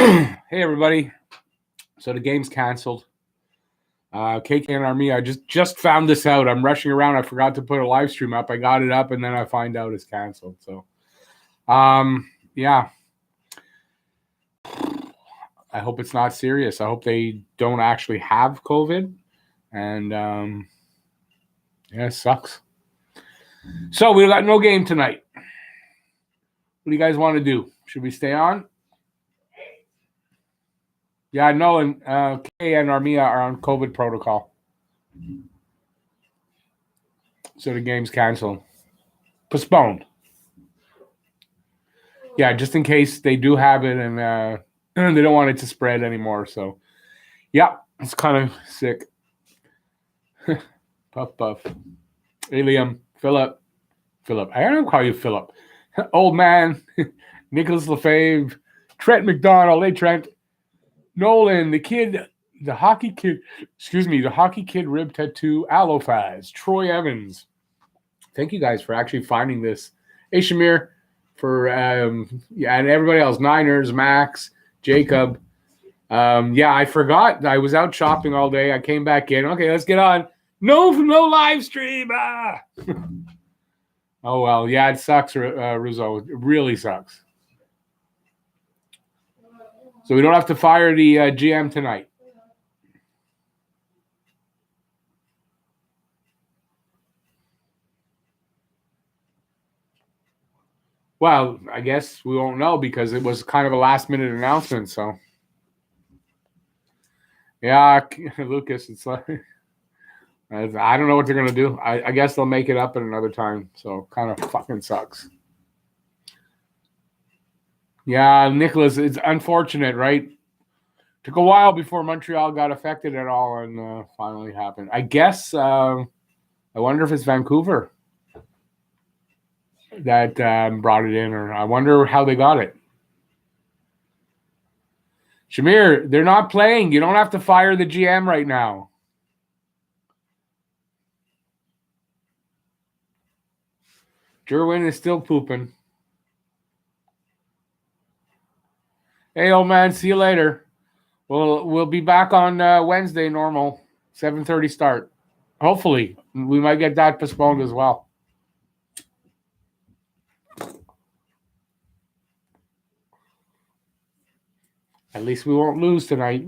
Hey everybody. So the game's canceled. KK and Army, I just found this out. I'm rushing around. I forgot to put a live stream up. I got it up and then I find out it's canceled. So yeah. I hope it's not serious. I hope they don't actually have COVID. And yeah, it sucks. So we got no game tonight. What do you guys want to do? Should we stay on? Yeah, no, and Kay and Armia are on COVID protocol. So the game's canceled. Postponed. Yeah, just in case they do have it and they don't want it to spread anymore. So, yeah, it's kind of sick. Puff, puff. Hey, Liam. Philip. I don't call you Philip. Old man. Nicholas Lefebvre. Trent McDonald. Hey, Trent. Nolan, the hockey kid rib tattoo, Alofaz, Troy Evans. Thank you guys for actually finding this. Hey, Shamir, for and everybody else, Niners, Max, Jacob. I forgot. I was out shopping all day. I came back in. Okay, let's get on. No live stream. Oh, well, yeah, it sucks, Rizzo. It really sucks. So we don't have to fire the GM tonight. Well, I guess we won't know because it was kind of a last-minute announcement. So, yeah, Lucas, it's like I don't know what they're gonna do. I guess they'll make it up at another time. So, kind of fucking sucks. Yeah, Nicholas, it's unfortunate, right? Took a while before Montreal got affected at all, and finally happened. I guess. I wonder if it's Vancouver that brought it in, or I wonder how they got it. Shamir, they're not playing. You don't have to fire the GM right now. Jerwin is still pooping. Hey, old man, see you later. We'll be back on Wednesday, normal, 7:30 start. Hopefully, we might get that postponed as well. At least we won't lose tonight.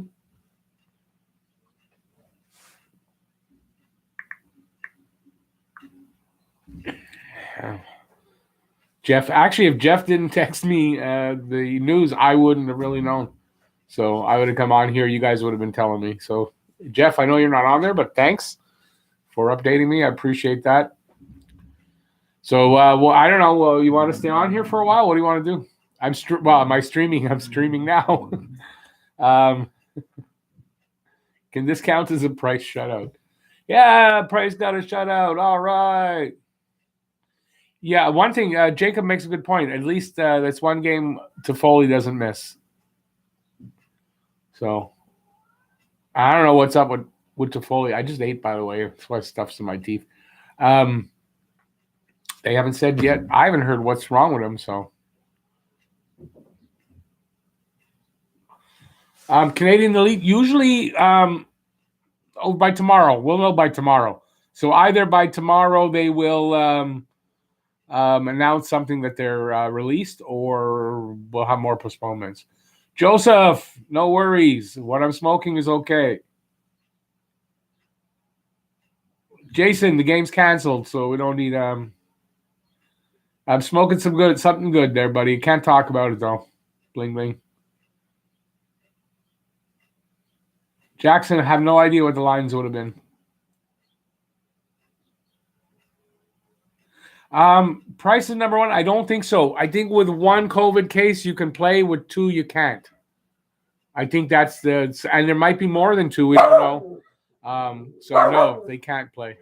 Jeff, actually, if Jeff didn't text me the news, I wouldn't have really known. So I would have come on here. You guys would have been telling me. So, Jeff, I know you're not on there, but thanks for updating me. I appreciate that. So, well, I don't know. Well, you want to stay on here for a while? What do you want to do? Am I streaming? I'm streaming now. Can this count as a Price shutout? Yeah, Price got a shutout. All right. Yeah, one thing, Jacob makes a good point. At least that's one game Toffoli doesn't miss. So, I don't know what's up with Toffoli. I just ate, by the way. That's why stuff's in my teeth. They haven't said yet. I haven't heard what's wrong with him, so. Canadian Elite, usually by tomorrow. We'll know by tomorrow. So either by tomorrow they will announce something that they're released, or we'll have more postponements. Joseph, no worries. What I'm smoking is okay. Jason, the game's canceled, so we don't need I'm smoking something good there, buddy. Can't talk about it though. Bling bling. Jackson, I have no idea what the lines would have been. Price is number one. I don't think so. I think with one COVID case you can play, with two you can't. I think that's and there might be more than two. We don't know. So no, they can't play.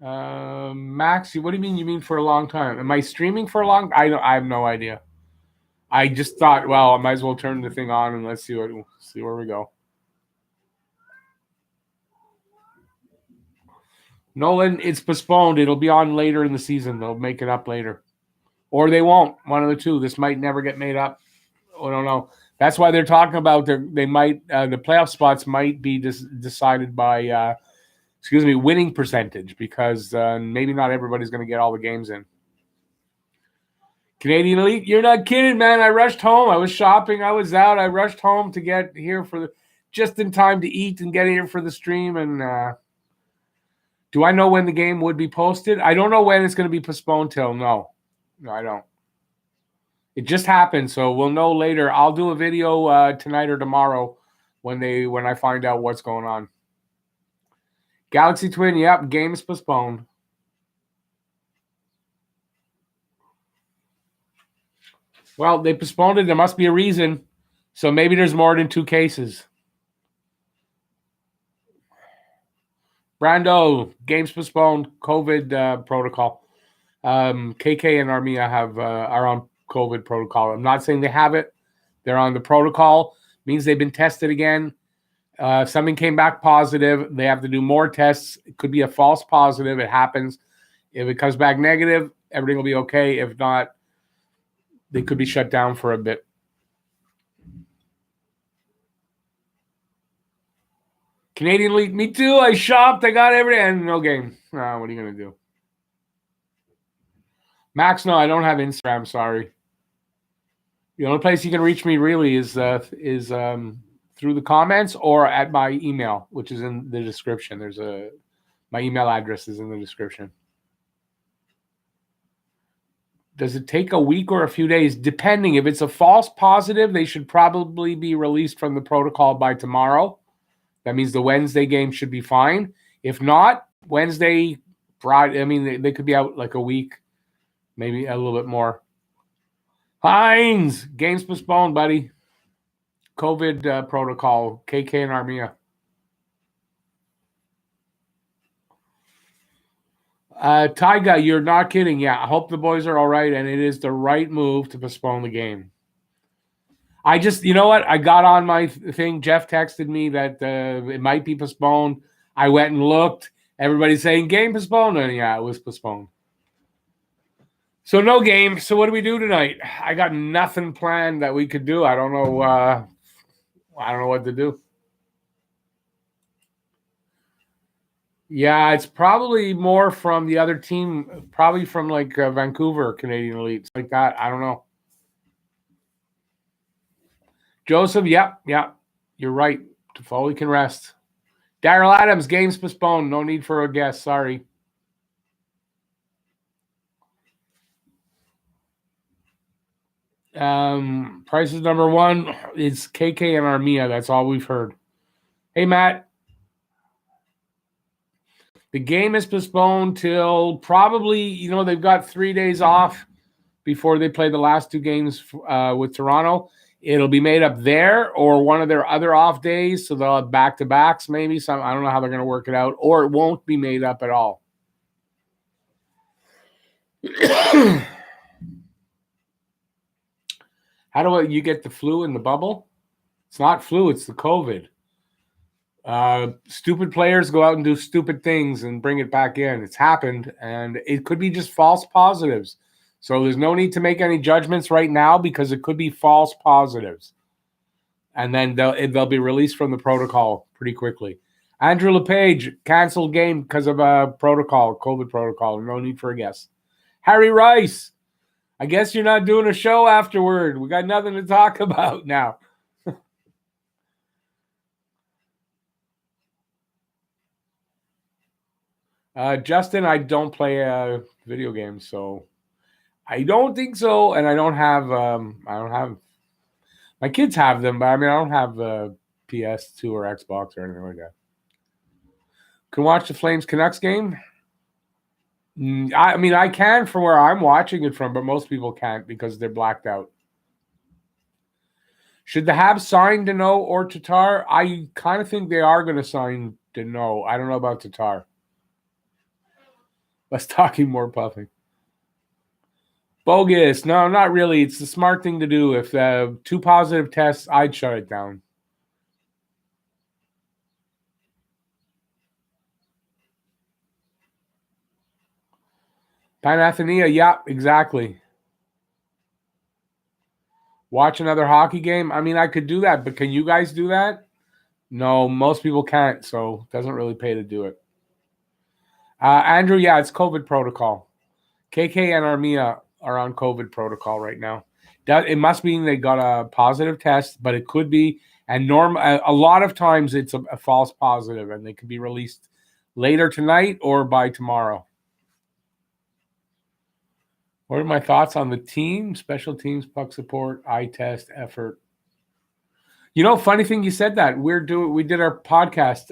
Max, what do you mean? You mean for a long time? Am I streaming for a long? I have no idea. I just thought, well, I might as well turn the thing on and let's see where we go. Nolan, it's postponed. It'll be on later in the season. They'll make it up later. or they won't. One of the two. This might never get made up. I don't know. That's why they're talking about they might the playoff spots might be decided by winning percentage, because maybe not everybody's going to get all the games in. Canadian Elite, you're not kidding, man. I rushed home. I was shopping. I was out. I rushed home to get here just in time to eat and get here for the stream. And do I know when the game would be posted? I don't know when it's going to be postponed till. No, I don't. It just happened, so we'll know later. I'll do a video tonight or tomorrow when I find out what's going on. Galaxy Twin, yep, game is postponed. Well, they postponed it. There must be a reason. So maybe there's more than 2 cases. Brando, games postponed, COVID protocol. KK and Armia are on COVID protocol. I'm not saying they have it. They're on the protocol. Means they've been tested again. Something came back positive. They have to do more tests. It could be a false positive. It happens. If it comes back negative, everything will be okay. If not, they could be shut down for a bit. Canadian League, me too. I shopped. I got everything. And no game. What are you going to do? Max, no, I don't have Instagram. Sorry. The only place you can reach me really is through the comments or at my email, which is in the description. My email address is in the description. Does it take a week or a few days? Depending. If it's a false positive, they should probably be released from the protocol by tomorrow. That means the Wednesday game should be fine. If not, Wednesday, Friday, I mean, they could be out like a week, maybe a little bit more. Hines, game's postponed, buddy. COVID protocol, KK and Armia. Tyga, you're not kidding. Yeah, I hope the boys are all right, and it is the right move to postpone the game. I just, you know what? I got on my thing. Jeff texted me that it might be postponed. I went and looked. Everybody's saying game postponed, and yeah, it was postponed. So no game. So what do we do tonight? I got nothing planned that we could do. I don't know. I don't know what to do. Yeah, it's probably more from the other team, probably from like Vancouver, Canadian Elite, like that. I don't know. Joseph, yep. You're right. Toffoli can rest. Daryl Adams, game's postponed. No need for a guess. Sorry. Price is number 1. It's KK and Armia. That's all we've heard. Hey, Matt. The game is postponed till probably, they've got 3 days off before they play the last 2 games with Toronto. It'll be made up there or one of their other off days, so they'll have back-to-backs maybe. I don't know how they're going to work it out, or it won't be made up at all. How do you get the flu in the bubble? It's not flu, it's the COVID. Stupid players go out and do stupid things and bring it back in. It's happened, and it could be just false positives. So there's no need to make any judgments right now because it could be false positives. And then they'll be released from the protocol pretty quickly. Andrew LePage, canceled game because of a protocol, COVID protocol. No need for a guess. Harry Rice, I guess you're not doing a show afterward. We got nothing to talk about now. Justin, I don't play video games, so I don't think so. And I don't have my kids have them, but I don't have PS2 or Xbox or anything like that. Can watch the Flames Canucks game? I can from where I'm watching it from, but most people can't because they're blacked out. Should the Habs sign Deneau or Tatar? I kind of think they are going to sign Deneau. I don't know about Tatar. Less talking, more puffing. Bogus. No, not really. It's the smart thing to do. If 2 positive tests, I'd shut it down. Panathenia, yeah, exactly. Watch another hockey game? I mean, I could do that, but can you guys do that? No, most people can't, so it doesn't really pay to do it. Andrew, yeah, it's COVID protocol. KK and Armia are on COVID protocol right now. It must mean they got a positive test, but it could be. And a lot of times it's a false positive, and they could be released later tonight or by tomorrow. What are my thoughts on the team, special teams, puck support, eye test, effort? Funny thing you said that. We did our podcast.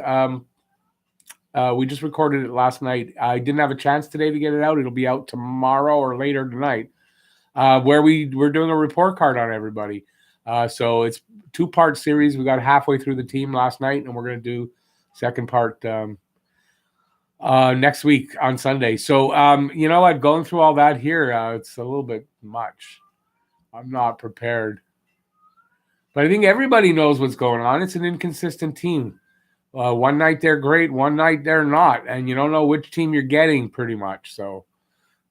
We just recorded it last night. I didn't have a chance today to get it out. It'll be out tomorrow or later tonight. Where we're doing a report card on everybody. So it's 2-part series. We got halfway through the team last night, and we're going to do second part next week on Sunday. So you know what? Going through all that here, it's a little bit much. I'm not prepared. But I think everybody knows what's going on. It's an inconsistent team. One night they're great, one night they're not, and you don't know which team you're getting pretty much. So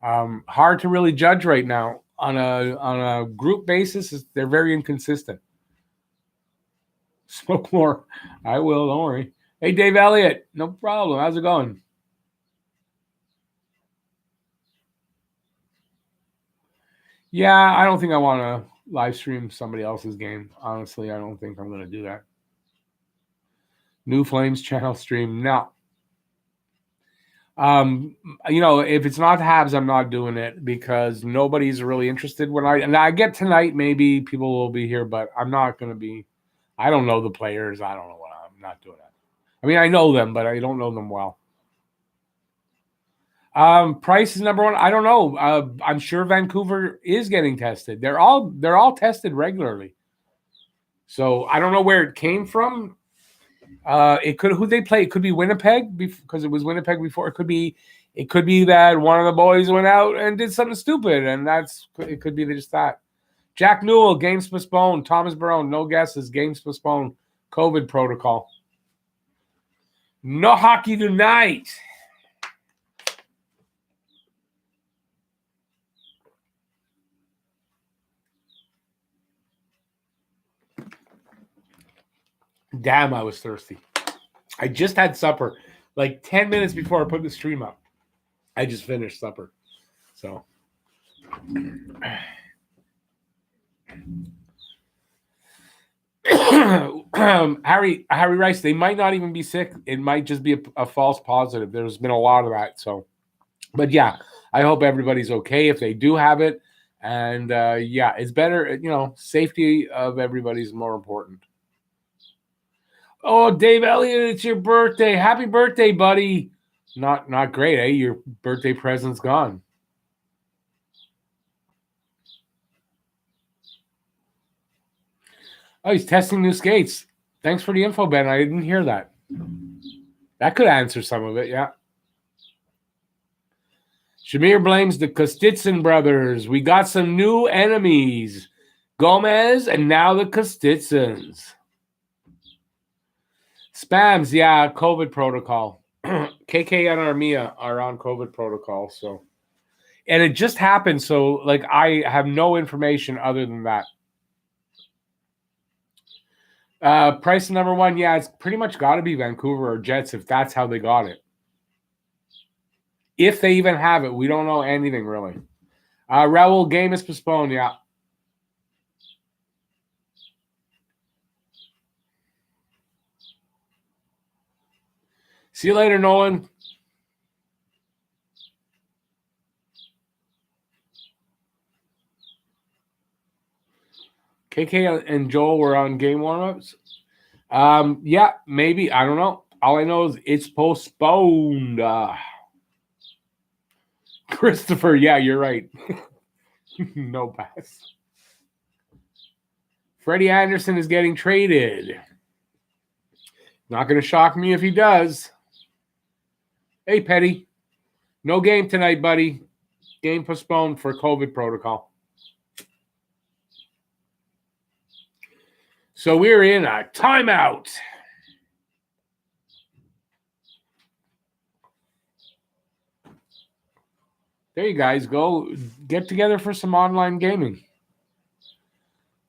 hard to really judge right now on a group basis. They're very inconsistent. Smoke more. I will. Don't worry. Hey, Dave Elliott. No problem. How's it going? Yeah, I don't think I want to live stream somebody else's game. Honestly, I don't think I'm going to do that. New Flames channel stream. No. If it's not the Habs, I'm not doing it because nobody's really interested. When I get tonight, maybe people will be here, but I'm not going to be. I don't know the players. I don't know what I'm not doing that. I mean, I know them, but I don't know them well. Price is number one. I don't know. I'm sure Vancouver is getting tested. They're all tested regularly. So I don't know where it came from. Who they play? It could be Winnipeg because it was Winnipeg before. It could be that one of the boys went out and did something stupid, and it could be just that. Jack Newell, games postponed. Thomas Barone, no guesses. Games postponed. COVID protocol. No hockey tonight. Damn, I was thirsty. I just had supper like 10 minutes before I put the stream up. I just finished supper. So Harry Rice, they might not even be sick. It might just be a false positive. There's been a lot of that. So, but yeah, I hope everybody's okay if they do have it. And yeah, it's better, safety of everybody is more important. Oh, Dave Elliott, it's your birthday. Happy birthday, buddy. Not great, eh? Your birthday present's gone. Oh, he's testing new skates. Thanks for the info, Ben. I didn't hear that. That could answer some of it, yeah. Shamir blames the Kostitsin brothers. We got some new enemies. Gomez and now the Kostitsins. Spams, yeah, COVID protocol. KK and Armia are on COVID protocol, so. And it just happened, so, like, I have no information other than that. Price number one, yeah, it's pretty much got to be Vancouver or Jets if that's how they got it. If they even have it, we don't know anything, really. Raul, game is postponed, yeah. See you later, Nolan. KK and Joel were on game warm-ups. Yeah, maybe. I don't know. All I know is it's postponed. Christopher, yeah, you're right. No pass. Freddie Anderson is getting traded. Not going to shock me if he does. Hey, Petty. No game tonight, buddy. Game postponed for COVID protocol. So we're in a timeout. There you guys go. Get together for some online gaming.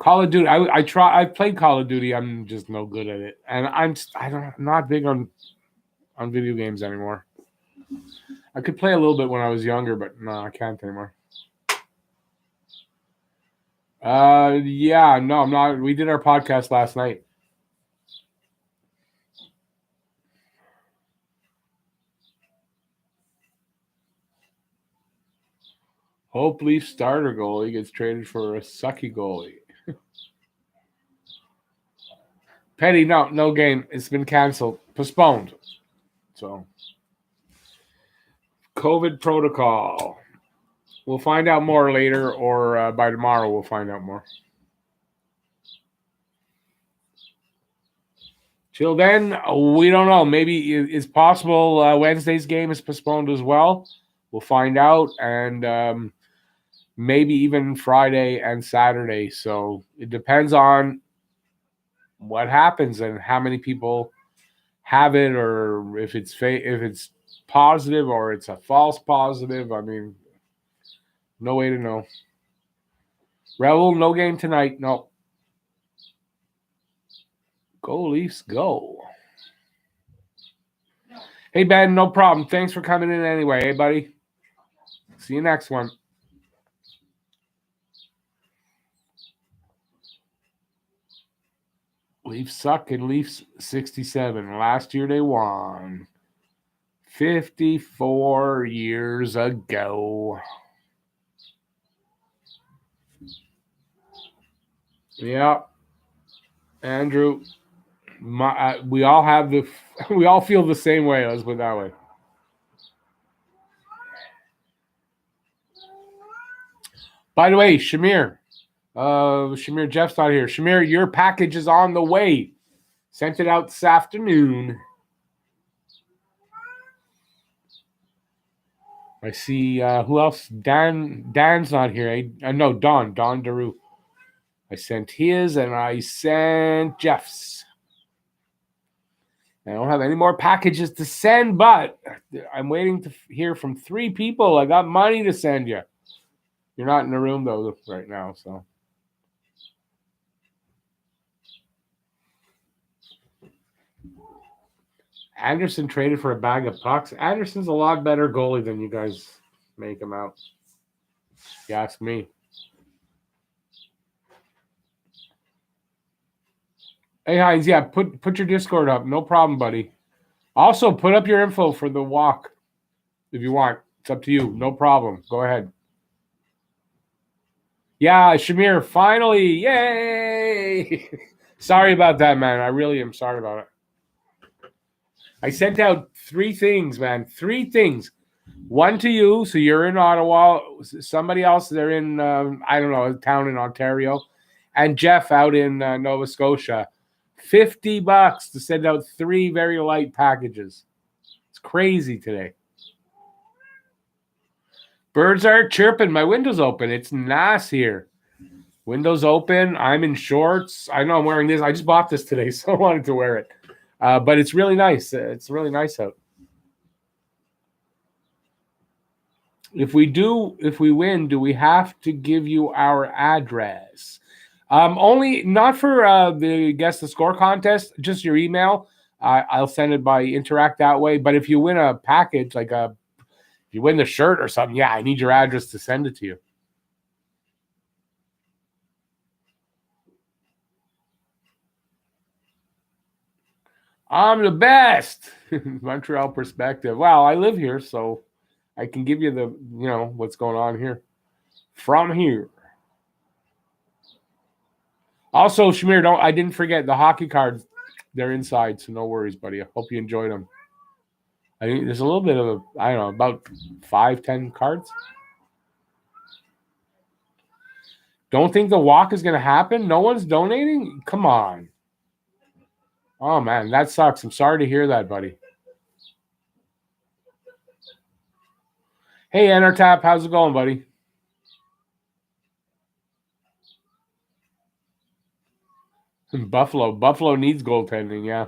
Call of Duty. I played Call of Duty. I'm just no good at it, and I'm not big on video games anymore. I could play a little bit when I was younger, but no, I can't anymore. Yeah, no, I'm not. We did our podcast last night. Hope Leaf starter goalie gets traded for a sucky goalie. Petty, no game. It's been canceled, postponed. So, COVID protocol. We'll find out more later, or by tomorrow we'll find out more. Till then, we don't know. Maybe it's possible Wednesday's game is postponed as well. We'll find out, and maybe even Friday and Saturday. So it depends on what happens and how many people have it, or if it's positive or it's a false positive. I mean, no way to know. Rebel, no game tonight. No. Go Leafs, go. Hey, Ben, no problem. Thanks for coming in anyway. Hey, buddy. See you next one. Leafs suck and Leafs 67. Last year they won. 54 years ago. Yeah. Andrew, we all feel the same way. Let's put it that way. By the way, Shamir, Jeff's not here. Shamir, your package is on the way. Sent it out this afternoon. I see, who else? Dan's not here. No, Don Daru. I sent his, and I sent Jeff's. I don't have any more packages to send, but I'm waiting to hear from 3 people. I got money to send you. You're not in the room, though, right now, so. Anderson traded for a bag of pucks. Anderson's a lot better goalie than you guys make him out. If you ask me. Hey, Hines, yeah, put your Discord up. No problem, buddy. Also, put up your info for the walk if you want. It's up to you. No problem. Go ahead. Yeah, Shamir, finally. Yay! Sorry about that, man. I really am sorry about it. I sent out 3 things, man. 3 things. 1 to you, so you're in Ottawa. Somebody else, they're in, I don't know, a town in Ontario. And Jeff out in Nova Scotia. $50 to send out 3 very light packages. It's crazy today. Birds are chirping. My window's open. It's nice here. Window's open. I'm in shorts. I know I'm wearing this. I just bought this today, so I wanted to wear it. But it's really nice. It's really nice out. If we win, do we have to give you our address? Only not for the Guess the Score contest, just your email. I'll send it by Interact that way. But if you win a package, if you win the shirt or something, yeah, I need your address to send it to you. I'm the best. Montreal perspective. Well, I live here, so I can give you what's going on here from here. Also, Shamir, I didn't forget the hockey cards. They're inside, so no worries, buddy. I hope you enjoyed them. I think there's a little bit of about 5-10 cards. Don't think the walk is going to happen? No one's donating? Come on. Oh, man, that sucks. I'm sorry to hear that, buddy. Hey, Entertap, how's it going, buddy? Buffalo needs goaltending, yeah.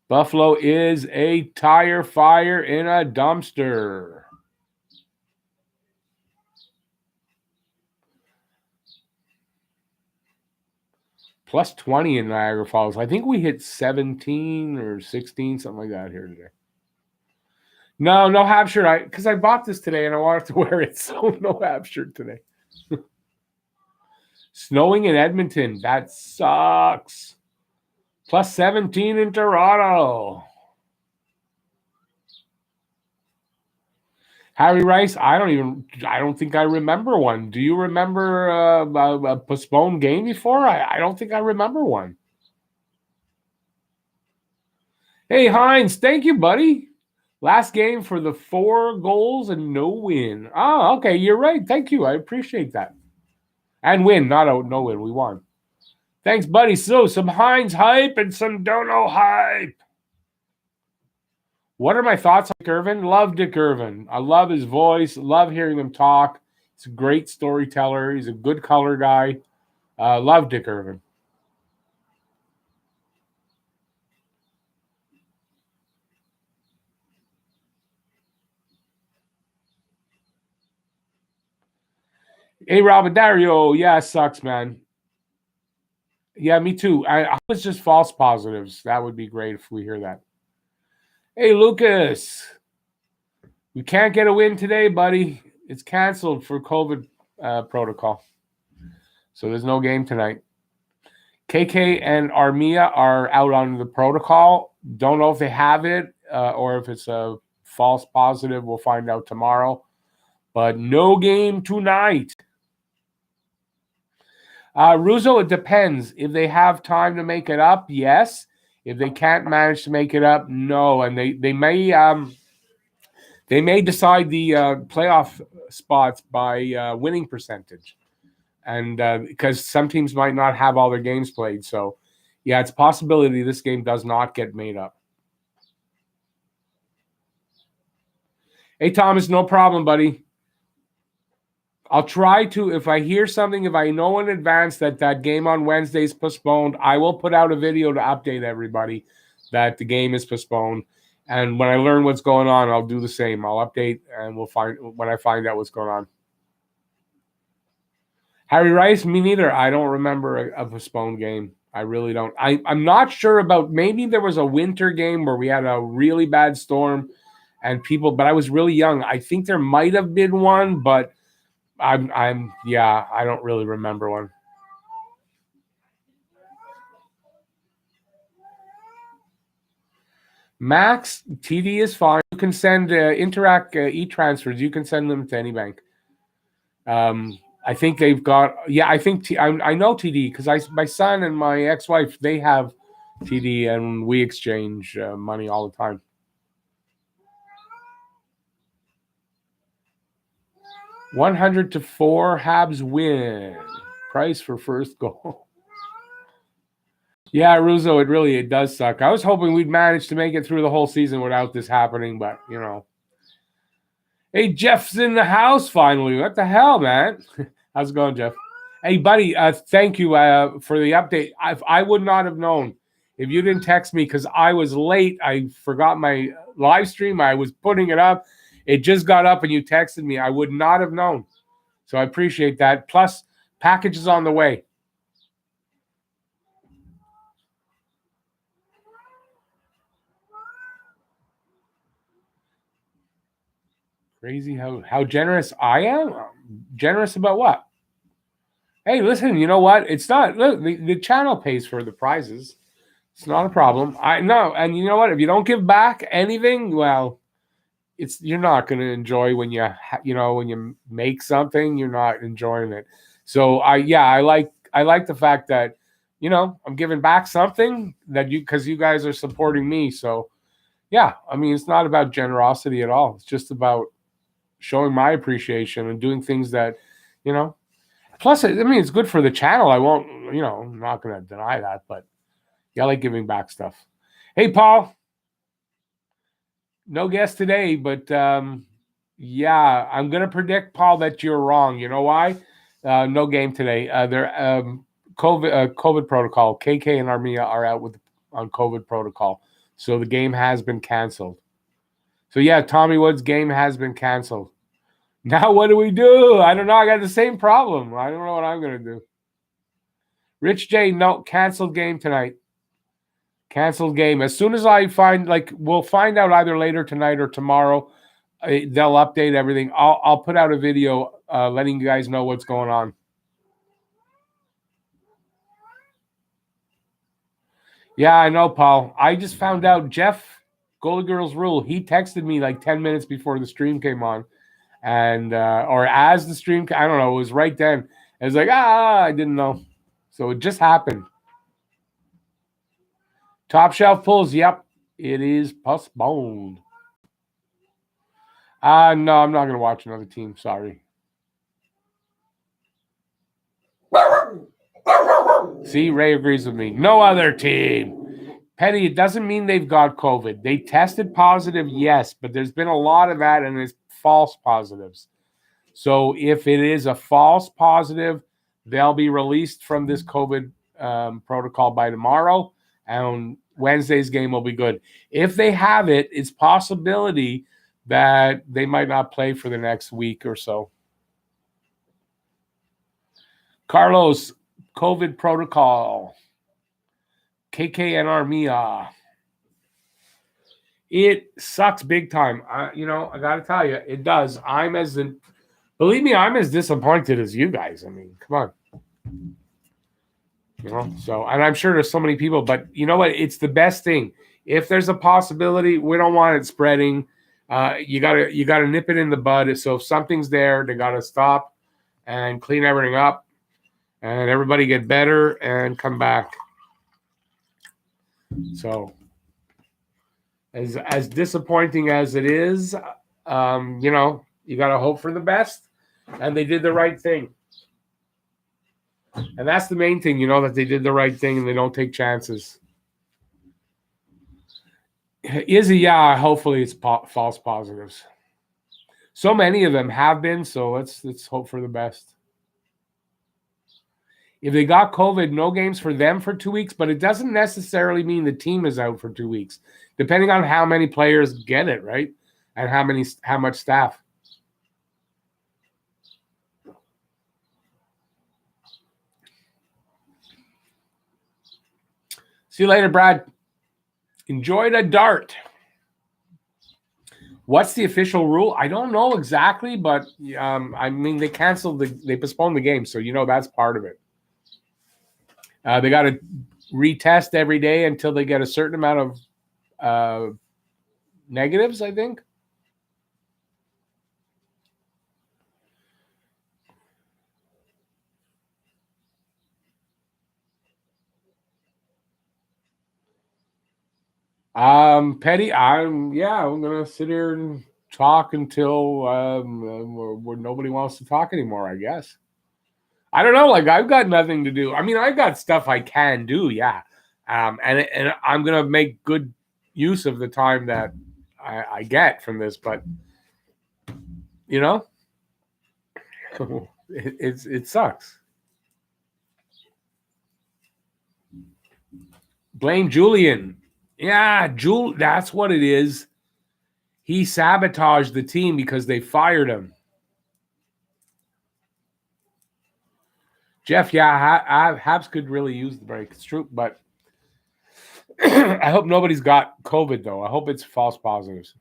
Buffalo is a tire fire in a dumpster. Plus 20 in Niagara Falls. I think we hit 17 or 16, something like that here today. No Habs shirt. Because I bought this today and I wanted to wear it, so no Habs shirt today. Snowing in Edmonton. That sucks. Plus 17 in Toronto. Harry Rice, I don't think I remember one. Do you remember a postponed game before? I don't think I remember one. Hey, Hines, thank you, buddy. Last game for the 4 goals and no win. Oh, okay, you're right. Thank you. I appreciate that. And win, not a no win. We won. Thanks, buddy. So, some Hines hype and some Dono hype. What are my thoughts on Dick Irvin? Love Dick Irvin. I love his voice. Love hearing him talk. He's a great storyteller. He's a good color guy. Love Dick Irvin. Hey, Robin Dario. Yeah, it sucks, man. Yeah, me too. I was just false positives. That would be great if we hear that. Hey, Lucas. We can't get a win today, buddy. It's canceled for COVID protocol. So there's no game tonight. KK and Armia are out on the protocol. Don't know if they have it or if it's a false positive. We'll find out tomorrow. But no game tonight. Russo, it depends. If they have time to make it up, yes. If they can't manage to make it up, no. And they may decide the playoff spots by winning percentage, and because some teams might not have all their games played. So, yeah, it's a possibility this game does not get made up. Hey, Thomas, no problem, buddy. I'll try to, if I hear something, if I know in advance that game on Wednesday is postponed, I will put out a video to update everybody that the game is postponed. And when I learn what's going on, I'll do the same. I'll update and we'll find when I find out what's going on. Harry Rice, me neither. I don't remember a postponed game. I really don't. I'm not sure about, maybe there was a winter game where we had a really bad storm and but I was really young. I think there might have been one, but I don't really remember one. Max, TD is fine. You can send Interact e-transfers. You can send them to any bank. I think they've got, I think, I know TD because my son and my ex-wife, they have TD and we exchange money all the time. 100-4, Habs win. Price for first goal. Yeah, Russo, it does suck. I was hoping we'd manage to make it through the whole season without this happening, but, you know. Hey, Jeff's in the house finally. What the hell, man? How's it going, Jeff? Hey, buddy, thank you for the update. I would not have known if you didn't text me because I was late. I forgot my live stream. I was putting it up. It just got up and you texted me. I would not have known. So I appreciate that. Plus, package is on the way. Crazy how generous I am? Generous about what? Hey, listen, you know what? It's not, look, the channel pays for the prizes. It's not a problem. I know. And you know what? If you don't give back anything, well, you're not going to enjoy when when you make something, you're not enjoying it. So I like the fact that, I'm giving back something because you guys are supporting me. So yeah, I mean, it's not about generosity at all. It's just about showing my appreciation and doing things that, plus, I mean, it's good for the channel. I won't, I'm not going to deny that, but yeah, I like giving back stuff. Hey, Paul. No guest today, but I'm going to predict, Paul, that you're wrong. You know why? No game today. They're COVID protocol. KK and Armia are out on COVID protocol. So the game has been canceled. So yeah, Tommy Wood's game has been canceled. Now what do we do? I don't know. I got the same problem. I don't know what I'm going to do. Rich J, no, canceled game tonight. Canceled game. As soon as I find, we'll find out either later tonight or tomorrow. They'll update everything. I'll put out a video letting you guys know what's going on. Yeah, I know, Paul. I just found out Jeff, Goalie Girls Rule, he texted me like 10 minutes before the stream came on. And, or as the stream, I don't know, it was right then. I was like, I didn't know. So it just happened. Top Shelf Pulls, yep, it is postponed. No, I'm not going to watch another team. Sorry. See, Ray agrees with me. No other team. Petty, it doesn't mean they've got COVID. They tested positive, yes, but there's been a lot of that, and it's false positives. So if it is a false positive, they'll be released from this COVID protocol by tomorrow, and Wednesday's game will be good. If they have it, it's possibility that they might not play for the next week or so. Carlos, COVID protocol. KKNR Mia. It sucks big time. I got to tell you, it does. Believe me, I'm as disappointed as you guys. I mean, come on. And I'm sure there's so many people, but you know what? It's the best thing. If there's a possibility, we don't want it spreading. You gotta nip it in the bud. So if something's there, they gotta stop and clean everything up, and everybody get better and come back. So as disappointing as it is, you gotta hope for the best, and they did the right thing. And that's the main thing, that they did the right thing and they don't take chances. Hopefully it's false positives. So many of them have been, so let's hope for the best. If they got COVID, no games for them for 2 weeks, but it doesn't necessarily mean the team is out for 2 weeks, depending on how many players get it, right? And how much staff. See you later, Brad. Enjoy the dart. What's the official rule? I don't know exactly, but they postponed the game, so that's part of it. They got to retest every day until they get a certain amount of negatives, I think. Petty, I'm gonna sit here and talk until where nobody wants to talk anymore, I guess. I don't know, I've got nothing to do. I mean, I've got stuff I can do, yeah. And I'm gonna make good use of the time that I get from this, but it sucks. Blame Julian. Yeah, that's what it is. He sabotaged the team because they fired him. Jeff, Habs could really use the break. It's true, but I hope nobody's got COVID, though. I hope it's false positives.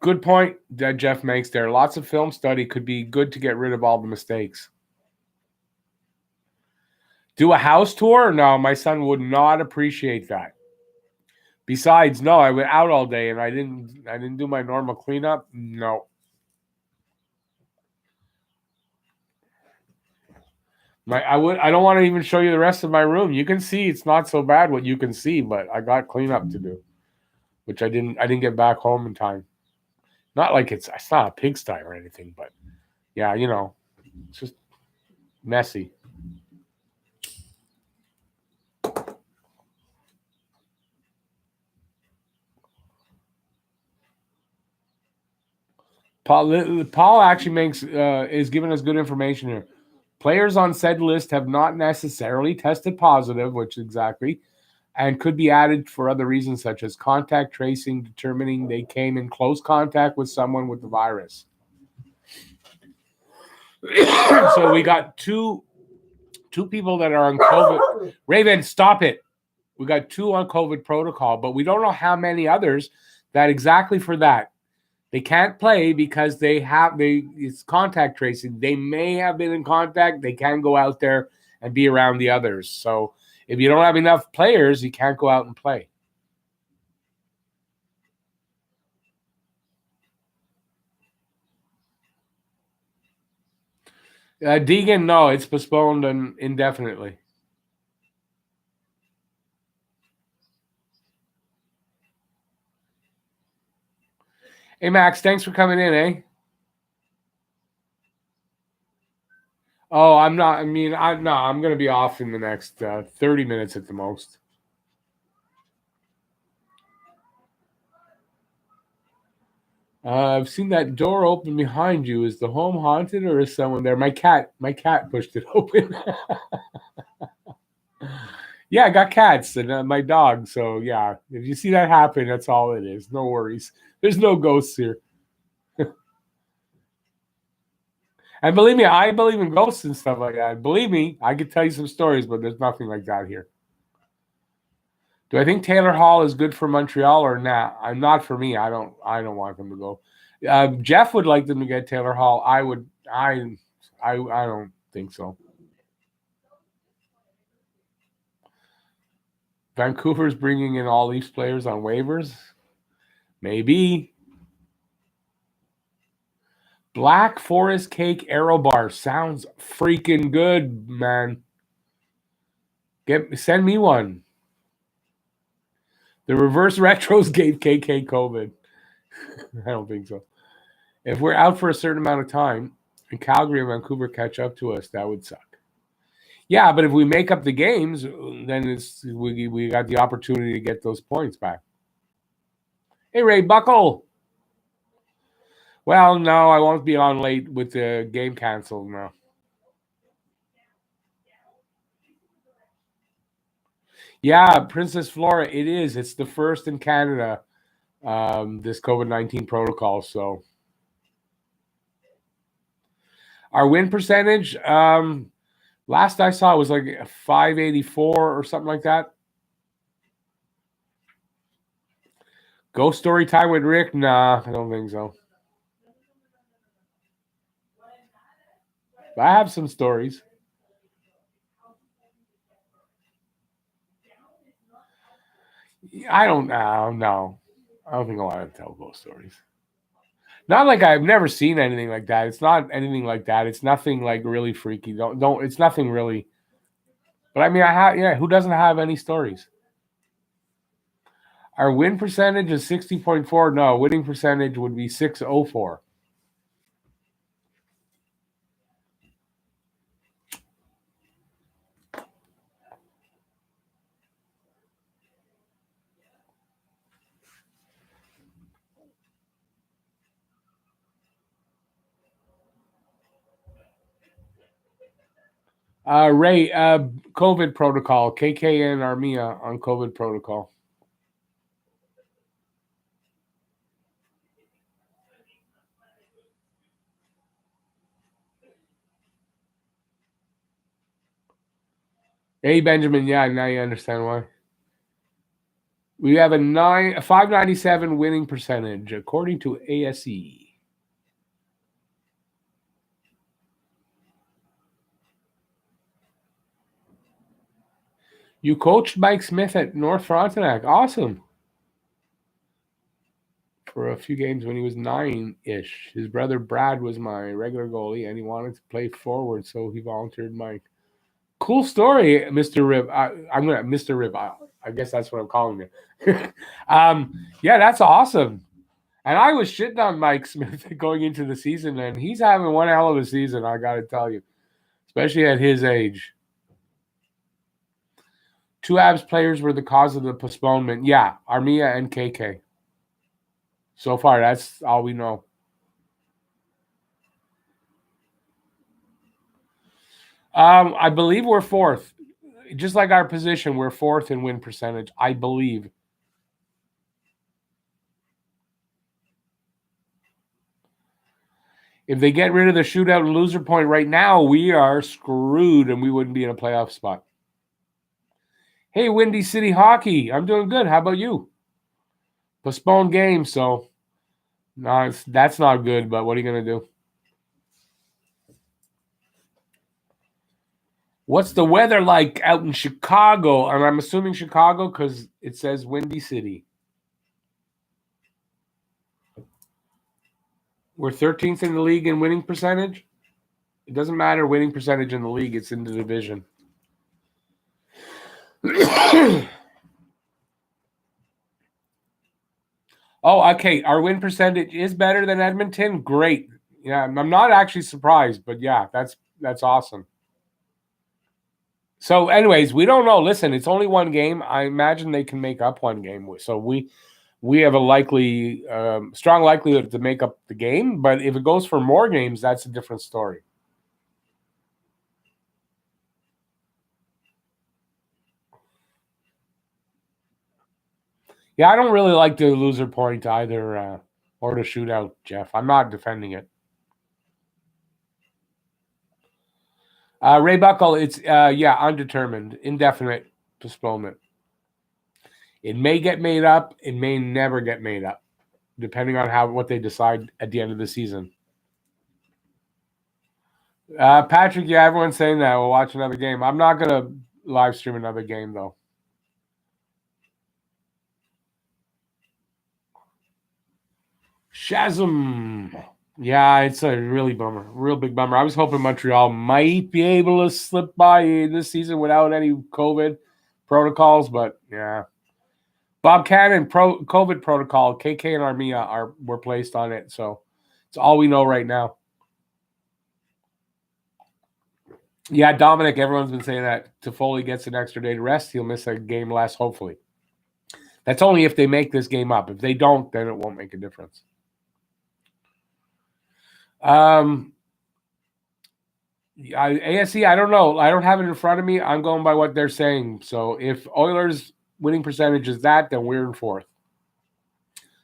Good point that Jeff makes there. Lots of film study could be good to get rid of all the mistakes. Do a house tour? No, my son would not appreciate that. Besides, no, I went out all day and I didn't do my normal cleanup. No. I don't want to even show you the rest of my room. You can see it's not so bad what you can see, but I got cleanup to do, which I didn't get back home in time. Not like it's not a pigsty or anything, but yeah, it's just messy. Paul actually is giving us good information here. Players on said list have not necessarily tested positive, which exactly, and could be added for other reasons such as contact tracing, determining they came in close contact with someone with the virus. So we got two people that are on COVID. Raven, stop it. We got 2 on COVID protocol, but we don't know how many others that exactly for that. They can't play because it's contact tracing. They may have been in contact. They can go out there and be around the others. So if you don't have enough players, you can't go out and play. Deegan, no, it's postponed indefinitely. Hey, Max, thanks for coming in, eh? Oh, I'm not. I mean, I'm going to be off in the next 30 minutes at the most. I've seen that door open behind you. Is the home haunted or is someone there? My cat pushed it open. Yeah, I got cats and my dog. So yeah, if you see that happen, that's all it is. No worries. There's no ghosts here. And believe me, I believe in ghosts and stuff like that. Believe me, I could tell you some stories, but there's nothing like that here. Do I think Taylor Hall is good for Montreal or not? I'm not for me. I don't want them to go. Jeff would like them to get Taylor Hall. I would. I don't think so. Vancouver's bringing in all these players on waivers. Maybe. Black Forest Cake Aero Bar sounds freaking good, man. Send me one. The reverse retros gave KK COVID. I don't think so. If we're out for a certain amount of time and Calgary and Vancouver catch up to us, that would suck. Yeah, but if we make up the games, then we got the opportunity to get those points back. Hey, Ray Buckle. Well, no, I won't be on late with the game canceled now. Yeah, Princess Flora, it is. It's the first in Canada, this COVID-19 protocol. So our win percentage, last I saw it was like 584 or something like that. Ghost story time with Rick? Nah, I don't think so. But I have some stories. I don't know. No, I don't think I want to tell ghost stories. Not like I've never seen anything like that. It's not anything like that. It's nothing like really freaky. Don't. It's nothing really. But I mean, I have. Yeah, who doesn't have any stories? Our win percentage is 60.4. No, winning percentage would be 604. Ray, COVID protocol, KK and Armia on COVID protocol. Hey, Benjamin, yeah, now you understand why. We have a 597 winning percentage, according to ASE. You coached Mike Smith at North Frontenac. Awesome. For a few games when he was 9-ish. His brother Brad was my regular goalie, and he wanted to play forward, so he volunteered Mike. Cool story, Mr. Rib. I'm gonna Mr. Rib. I guess that's what I'm calling it. Yeah, that's awesome. And I was shitting on Mike Smith going into the season, and he's having one hell of a season, I got to tell you, especially at his age. 2 Habs players were the cause of the postponement. Yeah, Armia and KK. So far, that's all we know. I believe we're 4th. Just like our position, we're 4th in win percentage, I believe. If they get rid of the shootout and loser point right now, we are screwed and we wouldn't be in a playoff spot. Hey, Windy City Hockey. I'm doing good. How about you? Postponed game, so no, that's not good, but what are you going to do? What's the weather like out in Chicago? And I'm assuming Chicago because it says Windy City. We're 13th in the league in winning percentage. It doesn't matter winning percentage in the league. It's in the division. Oh, okay. Our win percentage is better than Edmonton. Great. Yeah, I'm not actually surprised, but yeah, that's awesome. So, anyways, we don't know. Listen, it's only one game. I imagine they can make up one game. So we have a likely, strong likelihood to make up the game. But if it goes for more games, that's a different story. Yeah, I don't really like the loser point either, or the shootout, Jeff. I'm not defending it. Ray Buckle, it's undetermined, indefinite postponement. It may get made up. It may never get made up, depending on what they decide at the end of the season. Patrick, yeah, everyone's saying that. We'll watch another game. I'm not going to live stream another game, though. Shazam. Yeah, it's a really bummer. Real big bummer. I was hoping Montreal might be able to slip by this season without any COVID protocols, but yeah. Bob Cannon COVID protocol, KK and Armia were placed on it, so it's all we know right now. Yeah, Dominic, everyone's been saying that Toffoli gets an extra day to rest. He'll miss a game less, hopefully. That's only if they make this game up. If they don't, then it won't make a difference. ASC, I don't know. I don't have it in front of me. I'm going by what they're saying. So if Oilers' winning percentage is that, then we're in fourth.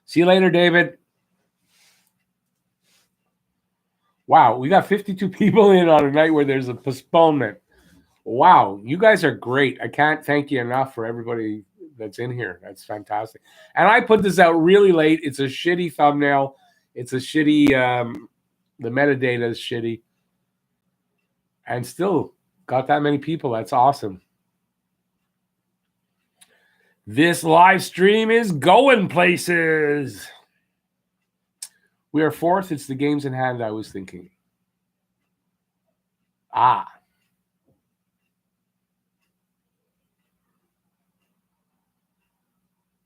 See you later, David. Wow, we got 52 people in on a night where there's a postponement. Wow, you guys are great. I can't thank you enough for everybody that's in here. That's fantastic. And I put this out really late. It's a shitty thumbnail. It's a shitty, the metadata is shitty. And still got that many people. That's awesome. This live stream is going places. We are fourth. It's the games in hand, I was thinking.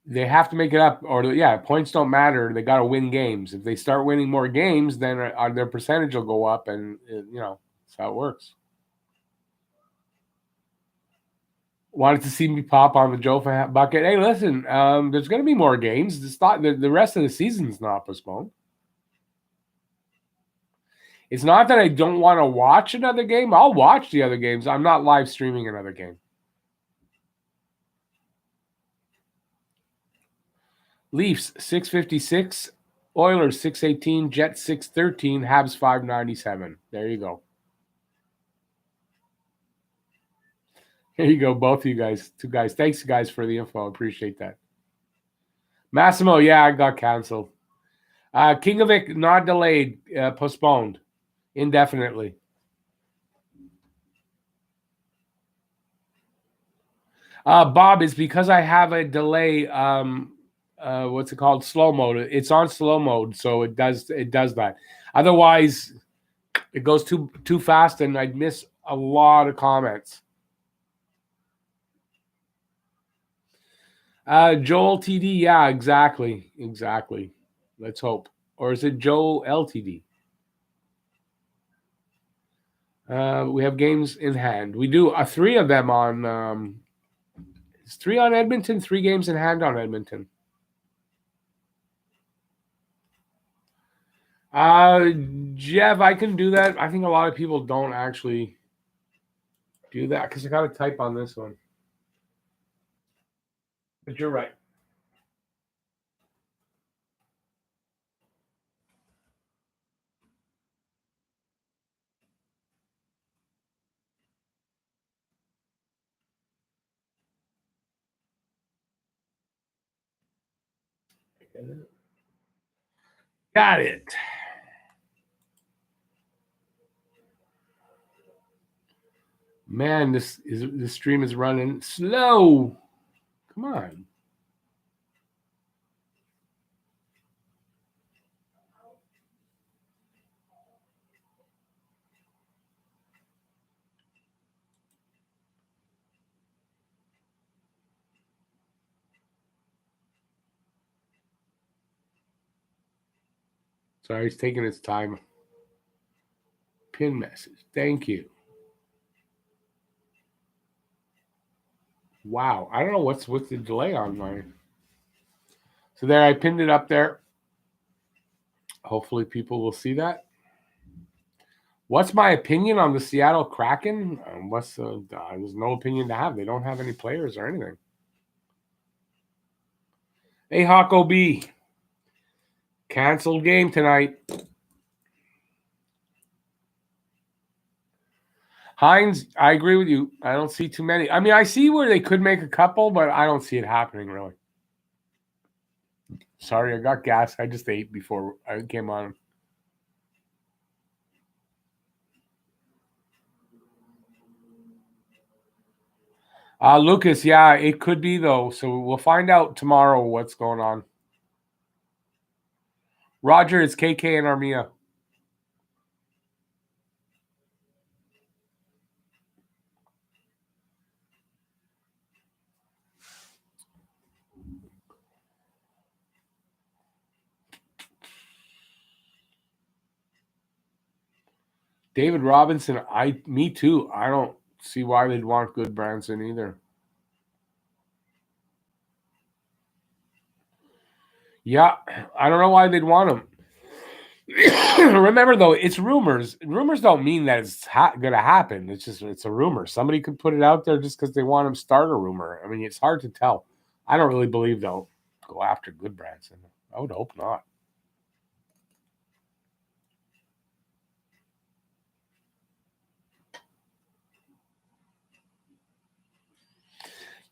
They have to make it up, or points don't matter. They got to win games. If they start winning more games, then their percentage will go up, and that's how it works. Wanted to see me pop on the Joe bucket. Hey, listen, there's going to be more games. It's not the rest of the season's not postponed. It's not that I don't want to watch another game. I'll watch the other games. I'm not live streaming another game. Leafs 656, Oilers 618, Jets 613, Habs 597. There you go. Here you go, both of you guys. Two guys. Thanks, guys, for the info. I appreciate that. Massimo, yeah, I got canceled. Kingovic, not delayed, postponed indefinitely. Bob, it's because I have a delay. What's it called? Slow mode. It's on slow mode, so it does that. Otherwise, it goes too fast, and I'd miss a lot of comments. Joel TD, yeah, exactly. Let's hope. Or is it Joel LTD? We have games in hand. We do 3 of them on. It's 3 on Edmonton, 3 games in hand on Edmonton. Jeff, I can do that. I think a lot of people don't actually do that because I got to type on this one. But you're right. Got it. Man, this stream is running slow. Come on. Sorry, it's taking its time. Pin message. Thank you. Wow. I don't know what's with the delay on mine. So there, I pinned it up there. Hopefully people will see that. What's my opinion on the Seattle Kraken? There's no opinion to have. They don't have any players or anything. Hey, Hawko B. Canceled game tonight. Hines, I agree with you. I don't see too many. I mean, I see where they could make a couple, but I don't see it happening, really. Sorry, I got gas. I just ate before I came on. Lucas, yeah, it could be, though. So we'll find out tomorrow what's going on. Roger, it's KK and Armia. David Robinson, me too. I don't see why they'd want good Branson either. Yeah, I don't know why they'd want him. Remember, though, it's rumors. Rumors don't mean that it's going to happen. It's a rumor. Somebody could put it out there just because they want him to start a rumor. I mean, it's hard to tell. I don't really believe they'll go after good Branson. I would hope not.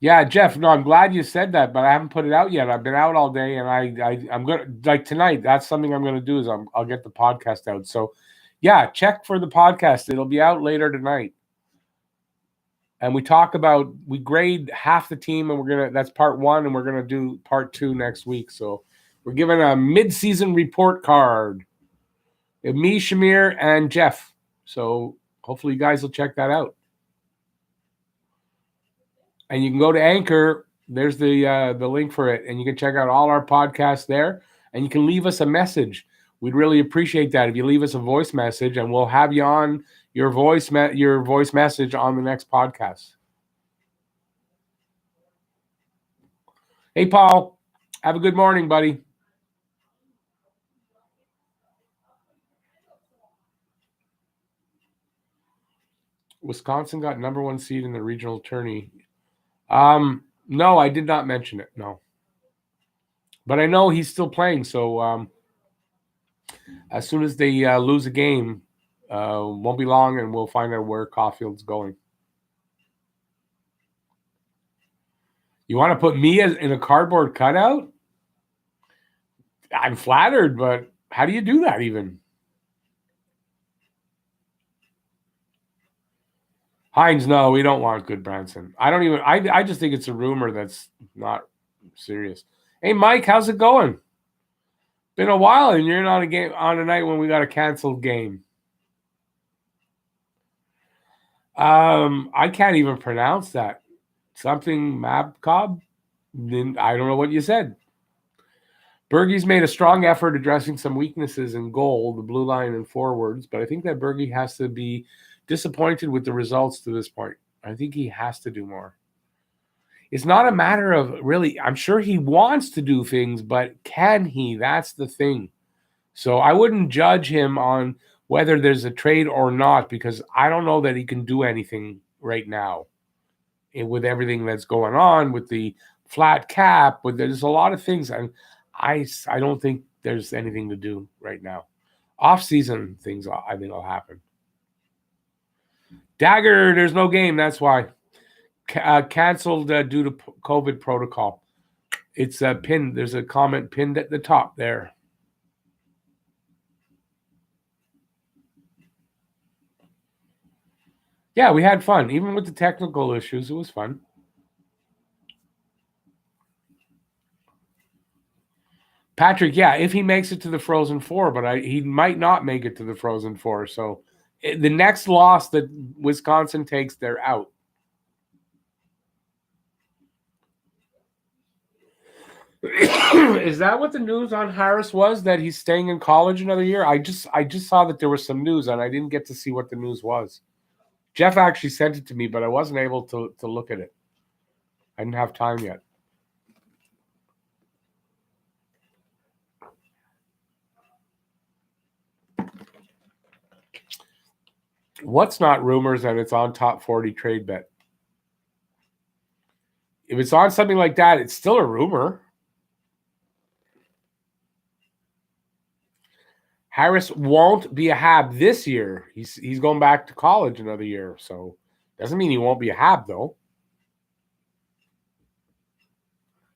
Yeah, Jeff. No, I'm glad you said that, but I haven't put it out yet. I've been out all day, and I'm gonna like tonight. That's something I'm gonna do. Is I'll get the podcast out. So, yeah, check for the podcast. It'll be out later tonight. And we grade half the team, and that's part one, and we're gonna do part two next week. So we're giving a mid-season report card. Me, Shamir, and Jeff. So hopefully you guys will check that out. And you can go to Anchor. There's the link for it, and you can check out all our podcasts there. And you can leave us a message. We'd really appreciate that if you leave us a voice message, and we'll have you on your voice message on the next podcast. Hey, Paul. Have a good morning, buddy. Wisconsin got number 1 seed in the regional tourney. No, I did not mention it. No. But I know he's still playing, so as soon as they lose a game, won't be long, and we'll find out where Caulfield's going. You want to put me in a cardboard cutout? I'm flattered, but how do you do that even? Hines, no, we don't want good Branson. I just think it's a rumor that's not serious. Hey, Mike, how's it going? Been a while, and you're not on a night when we got a canceled game. I can't even pronounce that. Something Mabcob? I don't know what you said. Bergey's made a strong effort addressing some weaknesses in goal, the blue line and forwards, but I think that Bergey has to be disappointed with the results to this point. I think he has to do more. It's not a matter of really, I'm sure he wants to do things, but can he? That's the thing. So I wouldn't judge him on whether there's a trade or not, because I don't know that he can do anything right now with everything that's going on with the flat cap. There's a lot of things, and I don't think there's anything to do right now. Off-season things, I think, will happen. Dagger, there's no game. That's why. Canceled due to COVID protocol. It's pinned. There's a comment pinned at the top there. Yeah, we had fun. Even with the technical issues, it was fun. Patrick, yeah, if he makes it to the Frozen Four, but he might not make it to the Frozen Four. So the next loss that Wisconsin takes, they're out. Is that what the news on Harris was, that he's staying in college another year? I just saw that there was some news, and I didn't get to see what the news was. Jeff actually sent it to me, but I wasn't able to look at it. I didn't have time yet. What's not rumors and it's on top 40 trade bet? If it's on something like that, it's still a rumor. Harris won't be a Hab this year. He's going back to college another year, so doesn't mean he won't be a Hab though.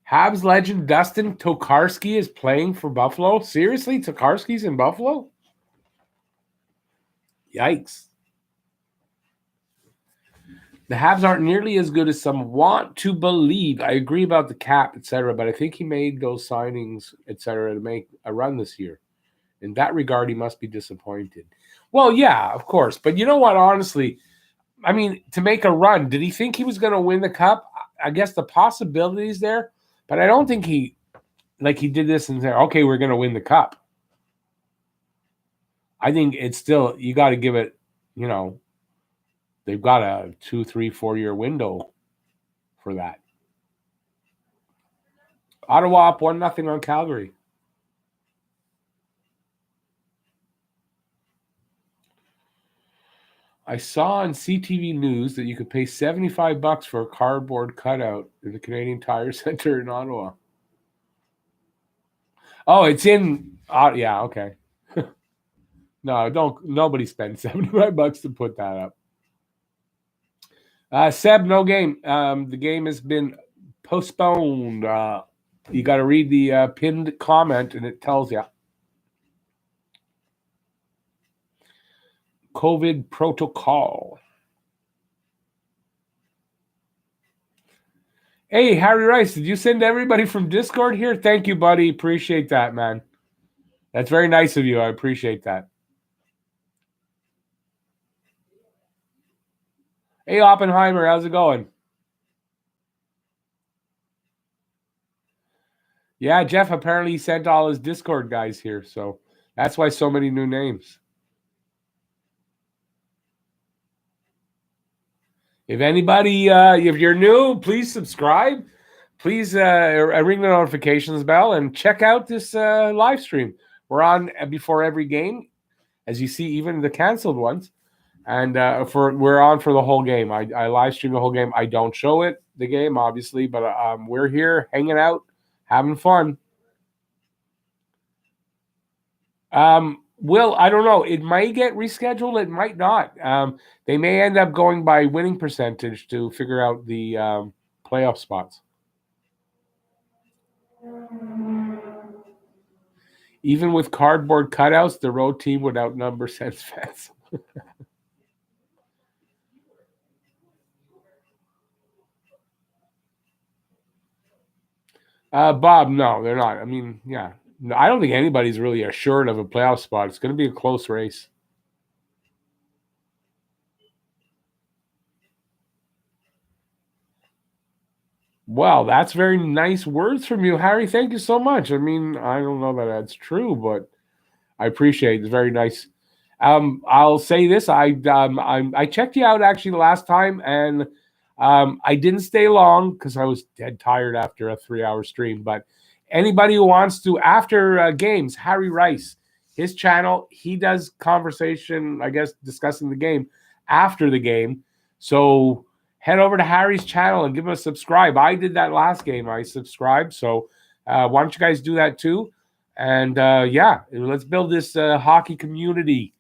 Habs legend Dustin Tokarski is playing for Buffalo. Seriously, Tokarski's in Buffalo? Yikes. The Habs aren't nearly as good as some want to believe. I agree about the cap, etc., but I think he made those signings, etc., to make a run this year. In that regard, he must be disappointed. Well, yeah, of course. But you know what, honestly, I mean, to make a run, did he think he was going to win the cup? I guess the possibility is there, but I don't think he did this and said, okay, we're going to win the cup. I think it's still, you got to give it, they've got a 2, 3, 4 year window for that. Ottawa up 1-0 on Calgary. I saw on CTV News that you could pay $75 for a cardboard cutout in the Canadian Tire Center in Ottawa. Oh, it's in. Yeah, okay. No, nobody spends $75 to put that up. Seb, no game. The game has been postponed. You got to read the pinned comment, and it tells you. COVID protocol. Hey, Harry Rice, did you send everybody from Discord here? Thank you, buddy. Appreciate that, man. That's very nice of you. I appreciate that. Hey, Oppenheimer, how's it going? Yeah, Jeff apparently sent all his Discord guys here, so that's why so many new names. If anybody, if you're new, please subscribe. Please ring the notifications bell and check out this live stream. We're on before every game, as you see, even the canceled ones. And we're on for the whole game. I live stream the whole game. I don't show it, the game, obviously, but we're here hanging out, having fun. Will, I don't know. It might get rescheduled. It might not. They may end up going by winning percentage to figure out the playoff spots. Even with cardboard cutouts, the road team would outnumber Sens fans. Bob, no, they're not. I mean, yeah. No, I don't think anybody's really assured of a playoff spot. It's going to be a close race. Well, that's very nice words from you, Harry. Thank you so much. I mean, I don't know that that's true, but I appreciate it. It's very nice. I'll say this: I checked you out actually the last time, and I didn't stay long because I was dead tired after a 3-hour stream. But anybody who wants to, after games, Harry Rice, his channel, he does conversation, I guess, discussing the game after the game. So head over to Harry's channel and give him a subscribe. I did that last game. I subscribed. So why don't you guys do that too? And yeah, let's build this hockey community.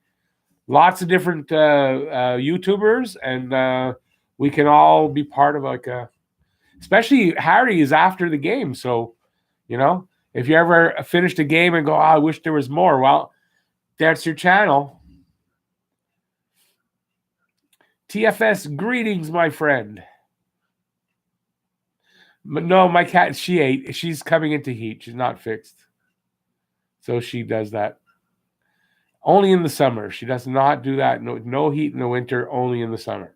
Lots of different YouTubers, and we can all be part of especially Harry is after the game. So You know, if you ever finished a game and go, oh, I wish there was more. Well, that's your channel. TFS, greetings, my friend. But no, my cat, she ate. She's coming into heat. She's not fixed. So she does that. Only in the summer. She does not do that. No heat in the winter, only in the summer.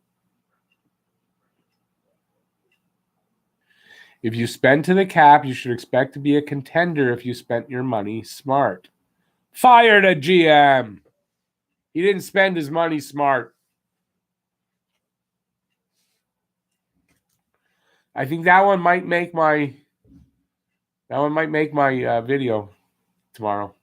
If you spend to the cap, you should expect to be a contender if you spent your money smart. Fired a GM. He didn't spend his money smart. I think that one might make my video tomorrow.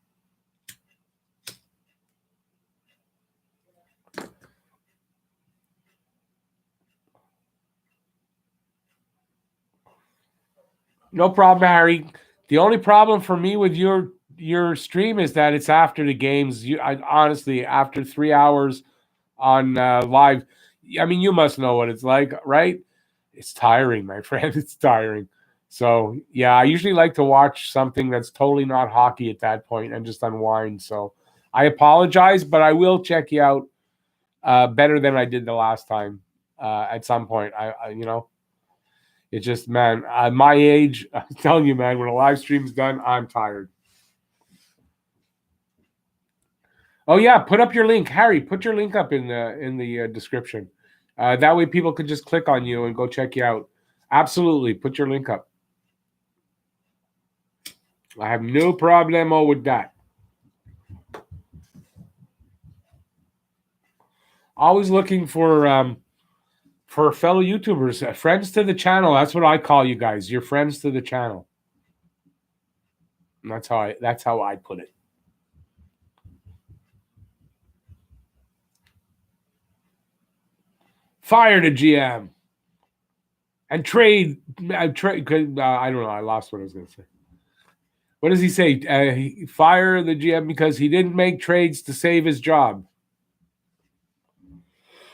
No problem, Harry. The only problem for me with your stream is that it's after the games. Honestly, after 3 hours on live, I mean, you must know what it's like, right? It's tiring, my friend. It's tiring. So, yeah, I usually like to watch something that's totally not hockey at that point and just unwind. So, I apologize, but I will check you out better than I did the last time at some point. I it's just, man, at my age, I'm telling you, man, when a live stream's done, I'm tired. Oh, yeah, put up your link. Harry, put your link up in the description. That way people could just click on you and go check you out. Absolutely, put your link up. I have no problemo with that. Always looking for fellow YouTubers, friends to the channel. That's what I call you guys. You're friends to the channel. And that's how I put it. Fire the GM and trade. I don't know. I lost what I was going to say. What does he say? Fire the GM because he didn't make trades to save his job.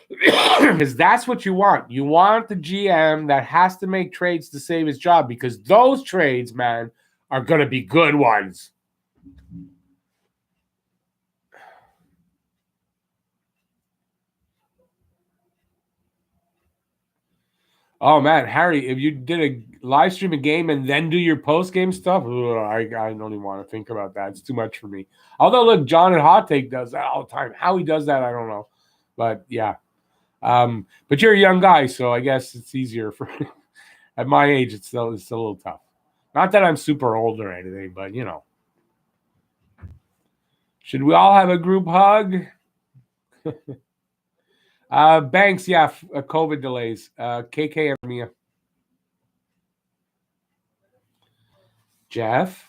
Because that's what you want. You want the GM that has to make trades to save his job because those trades, man, are going to be good ones. Oh, man, Harry, if you did a live stream a game and then do your post-game stuff, I don't even want to think about that. It's too much for me. Although, look, John at Hot Take does that all the time. How he does that, I don't know. But, yeah. But you're a young guy, so I guess it's easier for at my age. It's a little tough. Not that I'm super old or anything, but you know. Should we all have a group hug? Banks, yeah, COVID delays. KK and Mia. Jeff,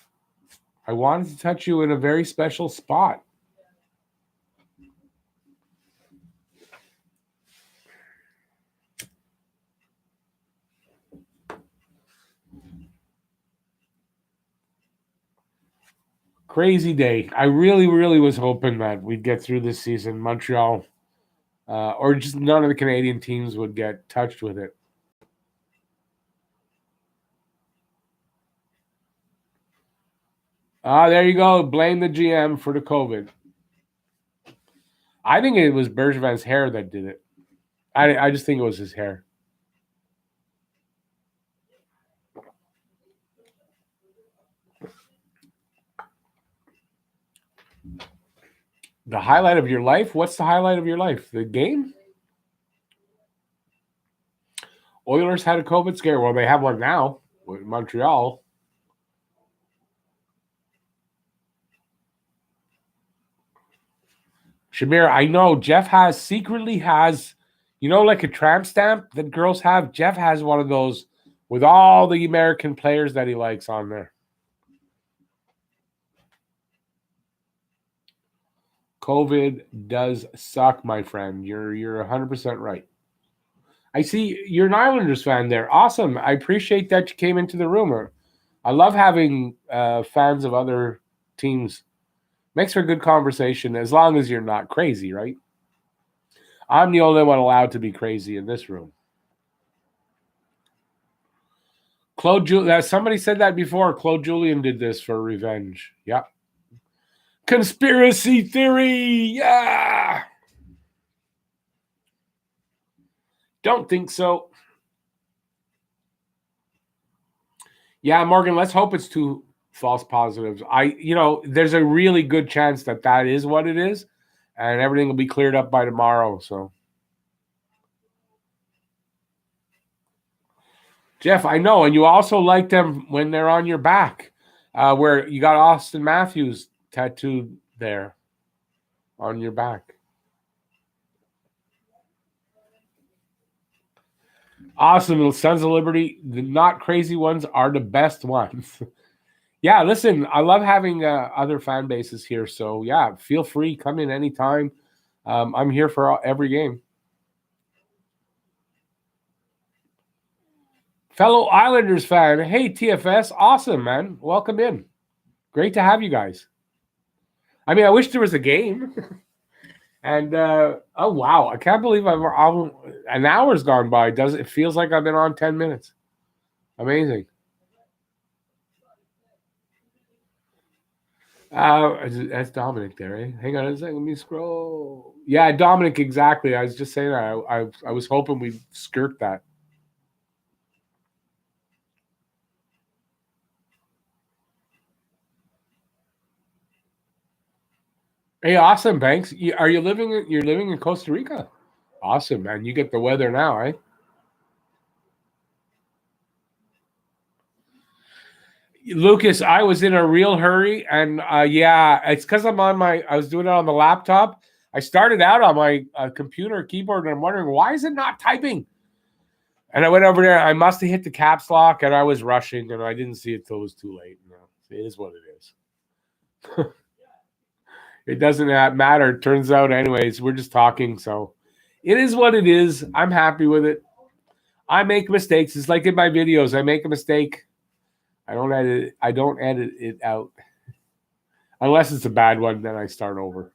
I wanted to touch you in a very special spot. Crazy day. I really, really was hoping that we'd get through this season. Montreal, or just none of the Canadian teams would get touched with it. There you go. Blame the GM for the COVID. I think it was Bergevin's hair that did it. I just think it was his hair. The highlight of your life? What's the highlight of your life? The game? Oilers had a COVID scare. Well, they have one now with Montreal. Shamir, I know Jeff secretly has, like a tramp stamp that girls have. Jeff has one of those with all the American players that he likes on there. COVID does suck, my friend. You're 100% right. I see you're an Islanders fan there. Awesome. I appreciate that you came into the room. I love having fans of other teams. Makes for good conversation as long as you're not crazy, right? I'm the only one allowed to be crazy in this room. Somebody said that before. Claude Julien did this for revenge. Yeah. Conspiracy theory. Yeah. Don't think so. Yeah, Morgan, let's hope it's 2 false positives. There's a really good chance that is what it is, and everything will be cleared up by tomorrow. So, Jeff, I know, and you also like them when they're on your back, where you got Austin Matthews tattooed there on your back. Awesome. Sons of Liberty, the not crazy ones are the best ones. Yeah, listen, I love having other fan bases here. So, yeah, feel free. Come in anytime. I'm here for every game. Fellow Islanders fan, hey, TFS, awesome, man. Welcome in. Great to have you guys. I mean, I wish there was a game. And, oh, wow, I can't believe an hour's gone by. It feels like I've been on 10 minutes. Amazing. That's Dominic there, eh? Hang on a second. Let me scroll. Yeah, Dominic, exactly. I was just saying that. I was hoping we'd skirt that. Hey, awesome, Banks. You're living in Costa Rica? Awesome, man. You get the weather now, eh? Lucas, I was in a real hurry, and yeah, it's because I was doing it on the laptop. I started out on my computer keyboard, and I'm wondering, why is it not typing? And I went over there. I must have hit the caps lock, and I was rushing, and I didn't see it till it was too late. It is what it is. It doesn't matter. It turns out, anyways, we're just talking, so it is what it is. I'm happy with it. I make mistakes. It's like in my videos. I make a mistake. I don't edit it out. Unless it's a bad one, then I start over.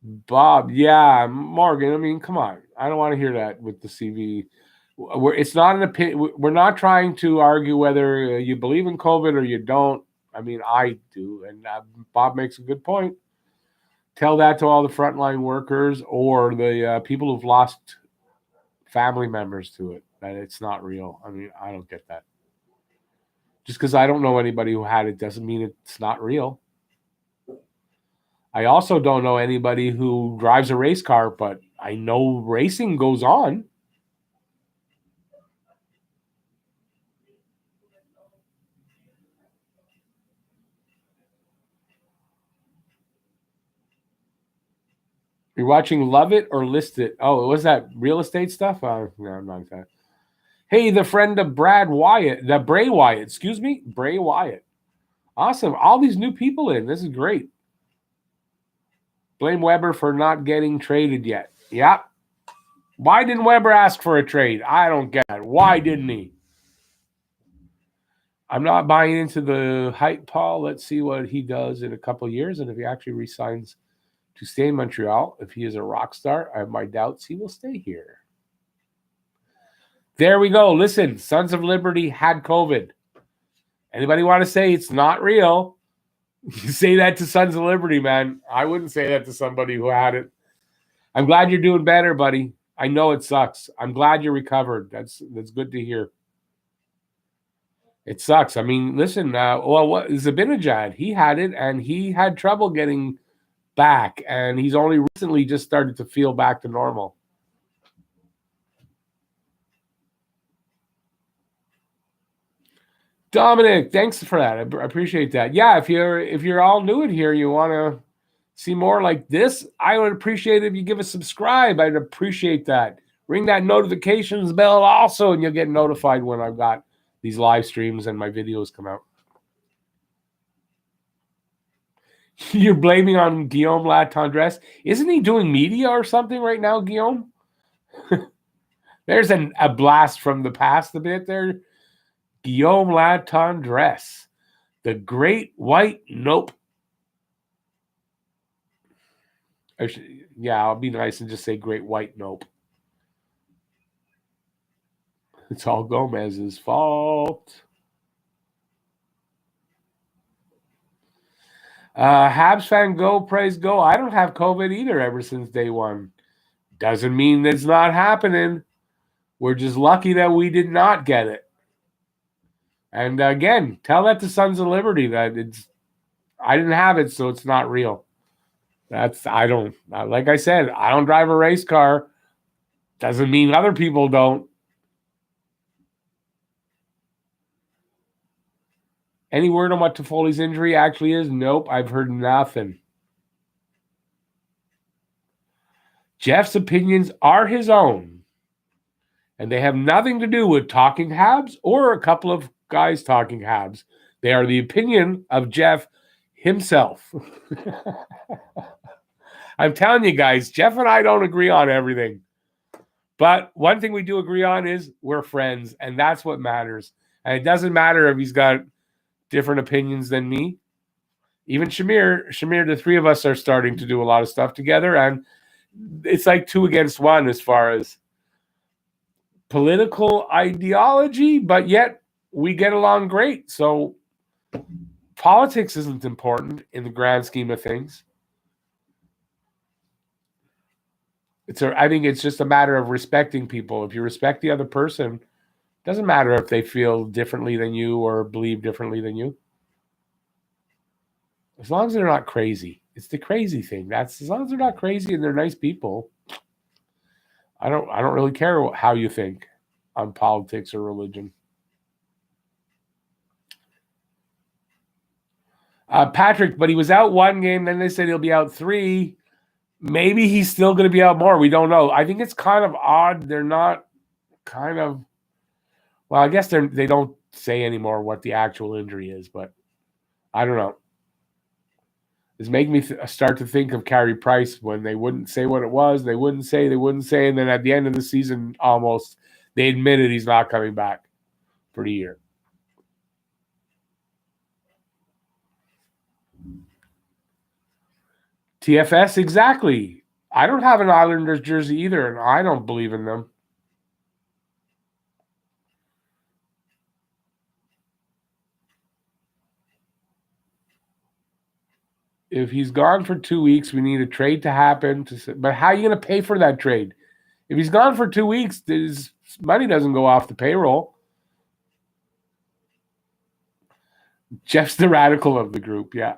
Bob, yeah, Morgan. I mean, come on. I don't want to hear that with the CV. It's not an opinion. We're not trying to argue whether you believe in COVID or you don't. I mean, I do, and Bob makes a good point. Tell that to all the frontline workers or the people who've lost family members to it, that it's not real. I mean, I don't get that. Just because I don't know anybody who had it doesn't mean it's not real. I also don't know anybody who drives a race car, but I know racing goes on. You're watching Love It or List It? Oh, was that real estate stuff? No, I'm not that. Hey, the friend of Bray Wyatt, excuse me, Bray Wyatt. Awesome. All these new people in. This is great. Blame Weber for not getting traded yet. Yep. Why didn't Weber ask for a trade? I don't get it. Why didn't he? I'm not buying into the hype, Paul. Let's see what he does in a couple of years and if he actually resigns to stay in Montreal. If he is a rock star, I have my doubts he will stay here. There we go. Listen, Sons of Liberty had COVID. Anybody want to say it's not real? You say that to Sons of Liberty, man. I wouldn't say that to somebody who had it. I'm glad you're doing better, buddy. I know it sucks. I'm glad you're recovered. That's good to hear. It sucks. I mean, listen, what Zabinajad? He had it, and he had trouble getting back, and he's only recently just started to feel back to normal. Dominic, thanks for that. I appreciate that. Yeah, if you're all new in here, you want to see more like this, I would appreciate it if you give a subscribe. I'd appreciate that. Ring that notifications bell also, and you'll get notified when I've got these live streams and my videos come out. You're blaming on Guillaume Latendresse. Isn't he doing media or something right now, Guillaume? There's a blast from the past a bit there. Guillaume Latendresse, the great white nope. I'll be nice and just say Great White Nope. It's all Gomez's fault. Habs fan go, praise go. I don't have COVID either ever since day one. Doesn't mean it's not happening. We're just lucky that we did not get it. And again, tell that to Sons of Liberty that I didn't have it, so it's not real. Like I said, I don't drive a race car. Doesn't mean other people don't. Any word on what Toffoli's injury actually is? Nope, I've heard nothing. Jeff's opinions are his own, and they have nothing to do with talking Habs or a couple of guys talking Habs. They are the opinion of Jeff himself. I'm telling you guys, Jeff and I don't agree on everything. But one thing we do agree on is we're friends, and that's what matters. And it doesn't matter if he's got different opinions than me. Even Shamir, the three of us are starting to do a lot of stuff together, and it's like 2 against 1 as far as political ideology, but yet we get along great. So politics isn't important in the grand scheme of things. I think it's just a matter of respecting people. If you respect the other person, it doesn't matter if they feel differently than you or believe differently than you. As long as they're not crazy. It's the crazy thing. That's as long as they're not crazy and they're nice people. I don't really care how you think on politics or religion. Patrick, but he was out 1 game, then they said he'll be out 3. Maybe he's still going to be out more. We don't know. I think it's kind of odd. They're not kind of... Well, I guess they don't say anymore what the actual injury is, but I don't know. It's making me start to think of Carey Price when they wouldn't say what it was. They wouldn't say. And then at the end of the season, almost, they admitted he's not coming back for the year. TFS, exactly. I don't have an Islanders jersey either, and I don't believe in them. If he's gone for 2 weeks, we need a trade to happen. But how are you going to pay for that trade? If he's gone for 2 weeks, his money doesn't go off the payroll. Jeff's the radical of the group, yeah.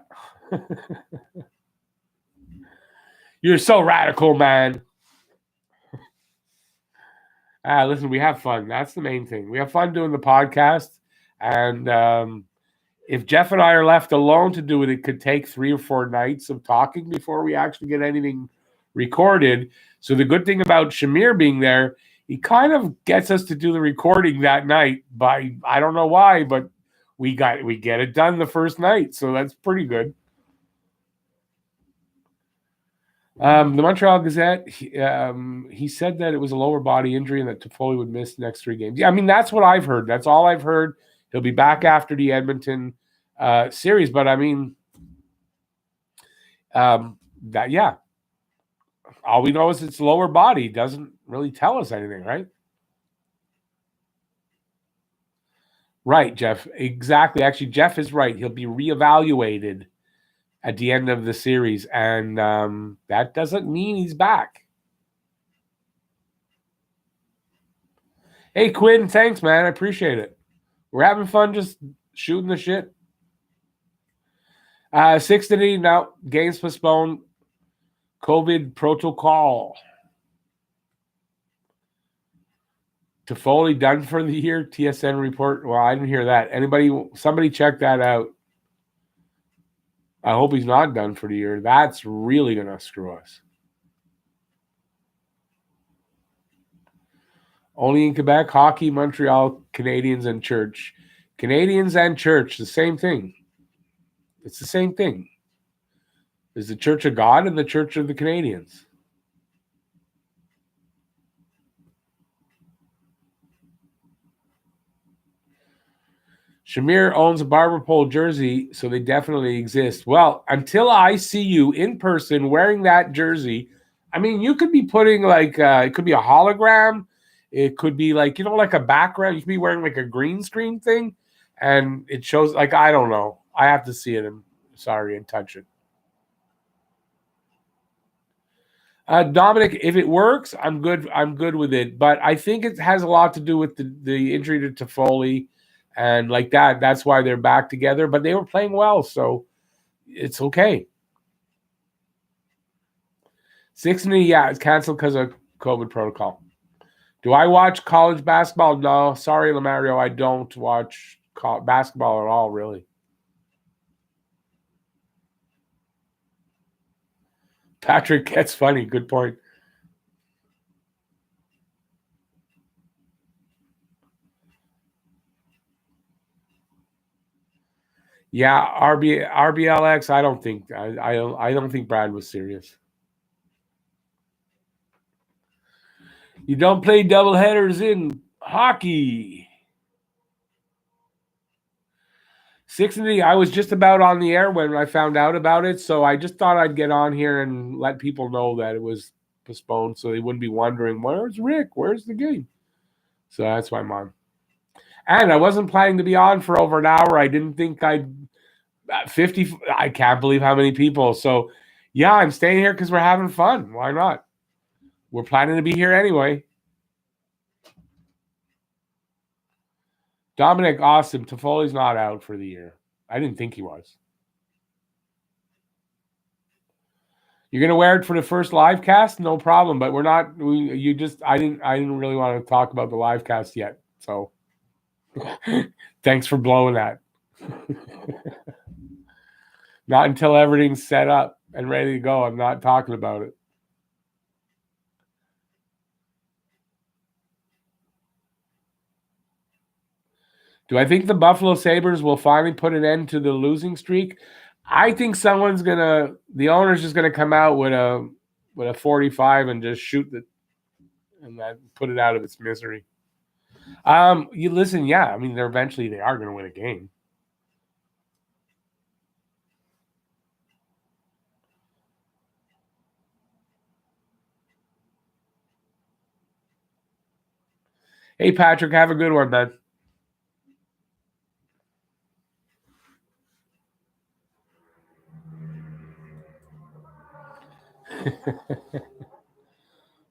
You're so radical, man. Listen, we have fun. That's the main thing. We have fun doing the podcast. And if Jeff and I are left alone to do it, it could take 3 or 4 nights of talking before we actually get anything recorded. So the good thing about Shamir being there, he kind of gets us to do the recording that night by, I don't know why, but we get it done the first night. So that's pretty good. The Montreal Gazette, he said that it was a lower body injury and that Toffoli would miss the next 3 games. Yeah, I mean, that's what I've heard. That's all I've heard. He'll be back after the Edmonton series. But, I mean, all we know is it's lower body. Doesn't really tell us anything, right? Right, Jeff. Exactly. Actually, Jeff is right. He'll be reevaluated at the end of the series, and that doesn't mean he's back. Hey, Quinn, thanks, man. I appreciate it. We're having fun just shooting the shit. 6-8 now. Games postponed. COVID protocol. Toffoli done for the year? TSN report. Well, I didn't hear that. Somebody check that out. I hope he's not done for the year. That's really going to screw us. Only in Quebec, hockey, Montreal, Canadiens, and church. Canadiens and church, the same thing. It's the same thing. There's the Church of God and the Church of the Canadiens. Shamir owns a barber pole jersey, so they definitely exist. Well, until I see you in person wearing that jersey, I mean, you could be putting like it could be a hologram, it could be like like a background. You could be wearing like a green screen thing, and it shows like I don't know. I have to see it. And sorry, and touch it. Dominic, if it works, I'm good. I'm good with it. But I think it has a lot to do with the injury to Toffoli and like that. That's why they're back together. But they were playing well, so it's okay. 60, yeah, it's canceled because of COVID protocol. Do I watch college basketball? No, sorry, Lamario, I don't watch basketball at all, really. Patrick gets funny. Good point. Yeah, RBLX. I don't think I don't think Brad was serious. You don't play double headers in hockey. 60, I was just about on the air when I found out about it, so I just thought I'd get on here and let people know that it was postponed so they wouldn't be wondering, where's Rick? Where's the game? So that's why I'm on. And I wasn't planning to be on for over an hour. I didn't think I'd 50. I can't believe how many people. So yeah, I'm staying here because we're having fun. Why not? We're planning to be here anyway. Dominic, awesome. Toffoli's not out for the year. I didn't think he was. You're gonna wear it for the first live cast, no problem. But we're not. I didn't really want to talk about the live cast yet. So, thanks for blowing that. Not until everything's set up and ready to go. I'm not talking about it. Do I think the Buffalo Sabres will finally put an end to the losing streak? I think the owner's just gonna come out with a 45 and just shoot and that put it out of its misery. You listen, yeah. I mean, eventually they are gonna win a game. Hey Patrick, have a good one, man.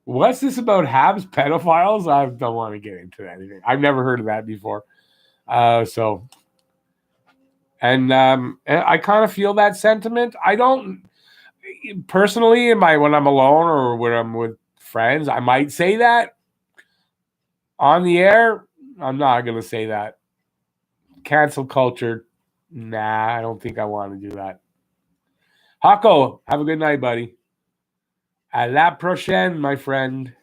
What's this about Habs pedophiles? I don't want to get into anything. I've never heard of that before. And I kind of feel that sentiment. I don't personally, when I'm alone or when I'm with friends, I might say that on the air. I'm not going to say that. Cancel culture. Nah, I don't think I want to do that. Hako, have a good night, buddy. À la prochaine, my friend.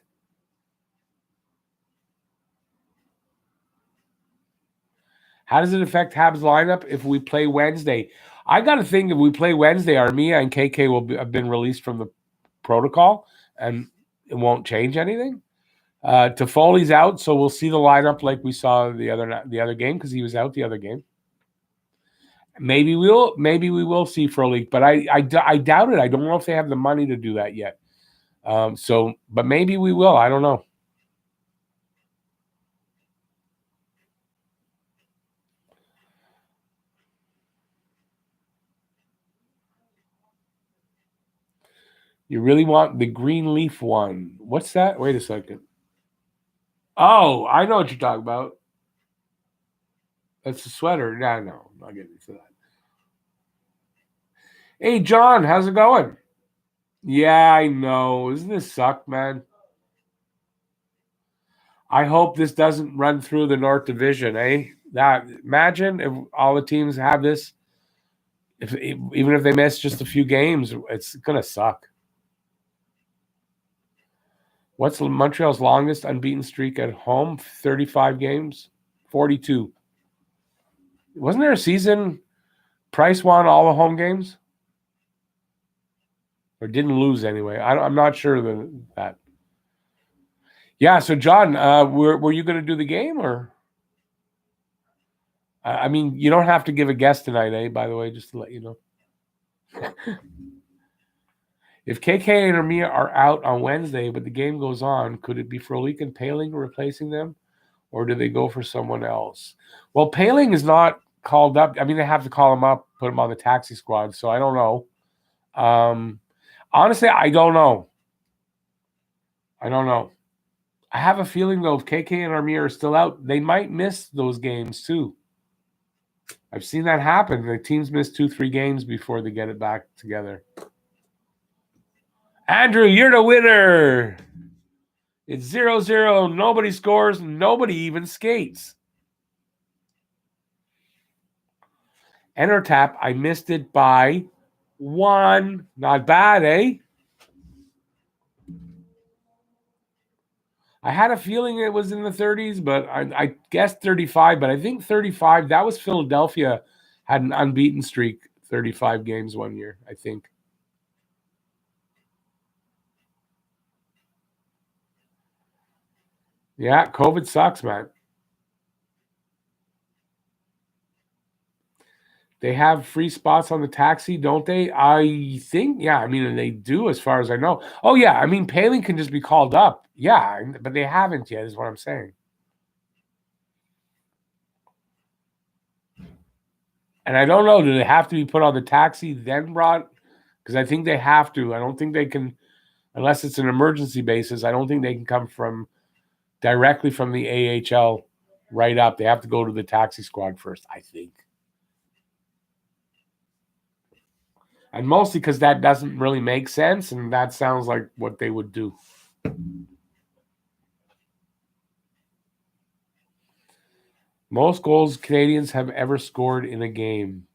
How does it affect Habs lineup if we play Wednesday? I got to think if we play Wednesday, Armia and KK have been released from the protocol, and it won't change anything. Toffoli's out, so we'll see the lineup like we saw the other game because he was out the other game. Maybe we will see Frolik, but I doubt it. I don't know if they have the money to do that yet. But maybe we will. I don't know. You really want the green leaf one? What's that? Wait a second. Oh, I know what you're talking about. That's a sweater. No, I'm not getting into that. Hey, John, how's it going? Yeah, I know. Doesn't this suck, man? I hope this doesn't run through the North Division, eh? Imagine if all the teams have this. Even if they miss just a few games, it's gonna suck. What's Montreal's longest unbeaten streak at home? 35 games, 42. Wasn't there a season Price won all the home games? Or didn't lose anyway. I'm not sure that. Yeah, so John, were you going to do the game or? I mean, you don't have to give a guess tonight, by the way, just to let you know. If KK and Armia are out on Wednesday, but the game goes on, could it be Frolik and Paling replacing them? Or do they go for someone else? Well, Paling is not called up. I mean, they have to call him up, put him on the taxi squad. So I don't know. Honestly, I don't know. I have a feeling, though, if KK and Armia are still out, they might miss those games, too. I've seen that happen. The teams miss 2-3 games before they get it back together. Andrew, you're the winner. It's 0-0. Nobody scores. Nobody even skates. Enter tap. I missed it by 1. Not bad, eh? I had a feeling it was in the 30s, but I guessed 35. But I think 35, that was Philadelphia had an unbeaten streak, 35 games one year, I think. Yeah, COVID sucks, man. They have free spots on the taxi, don't they? I think, yeah. I mean, they do as far as I know. Oh, yeah. I mean, Paling can just be called up. Yeah, but they haven't yet is what I'm saying. And I don't know, do they have to be put on the taxi then brought? Because I think they have to. I don't think they can, unless it's an emergency basis, I don't think they can come directly from the AHL right up. They have to go to the taxi squad first, I think. And mostly because that doesn't really make sense, and that sounds like what they would do. Most goals Canadiens have ever scored in a game.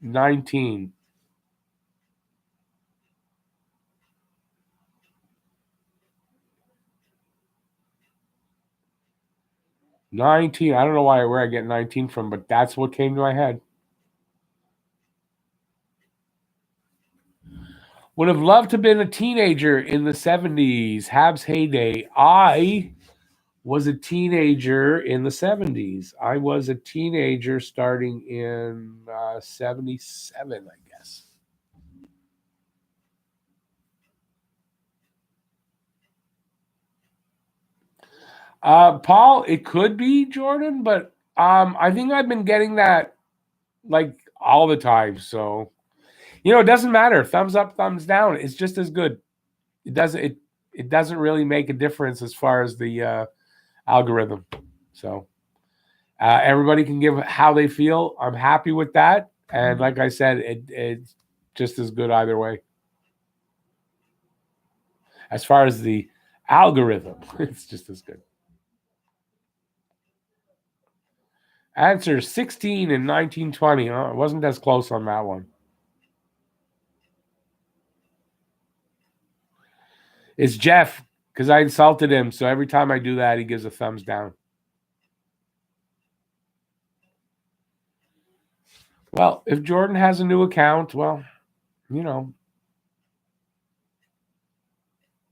19. I don't know where I get 19 from, but that's what came to my head. Would have loved to have been a teenager in the 70s. Habs heyday. I was a teenager in the 70s. I was a teenager starting in 77, I guess. Paul, it could be Jordan, but I think I've been getting that like all the time. So, it doesn't matter. Thumbs up, thumbs down. It's just as good. It doesn't really make a difference as far as the algorithm. So everybody can give how they feel. I'm happy with that. And like I said, it's just as good either way. As far as the algorithm, it's just as good. Answer 16 in 1920. Oh, it wasn't as close on that one. It's Jeff, because I insulted him. So every time I do that, he gives a thumbs down. Well, if Jordan has a new account, well,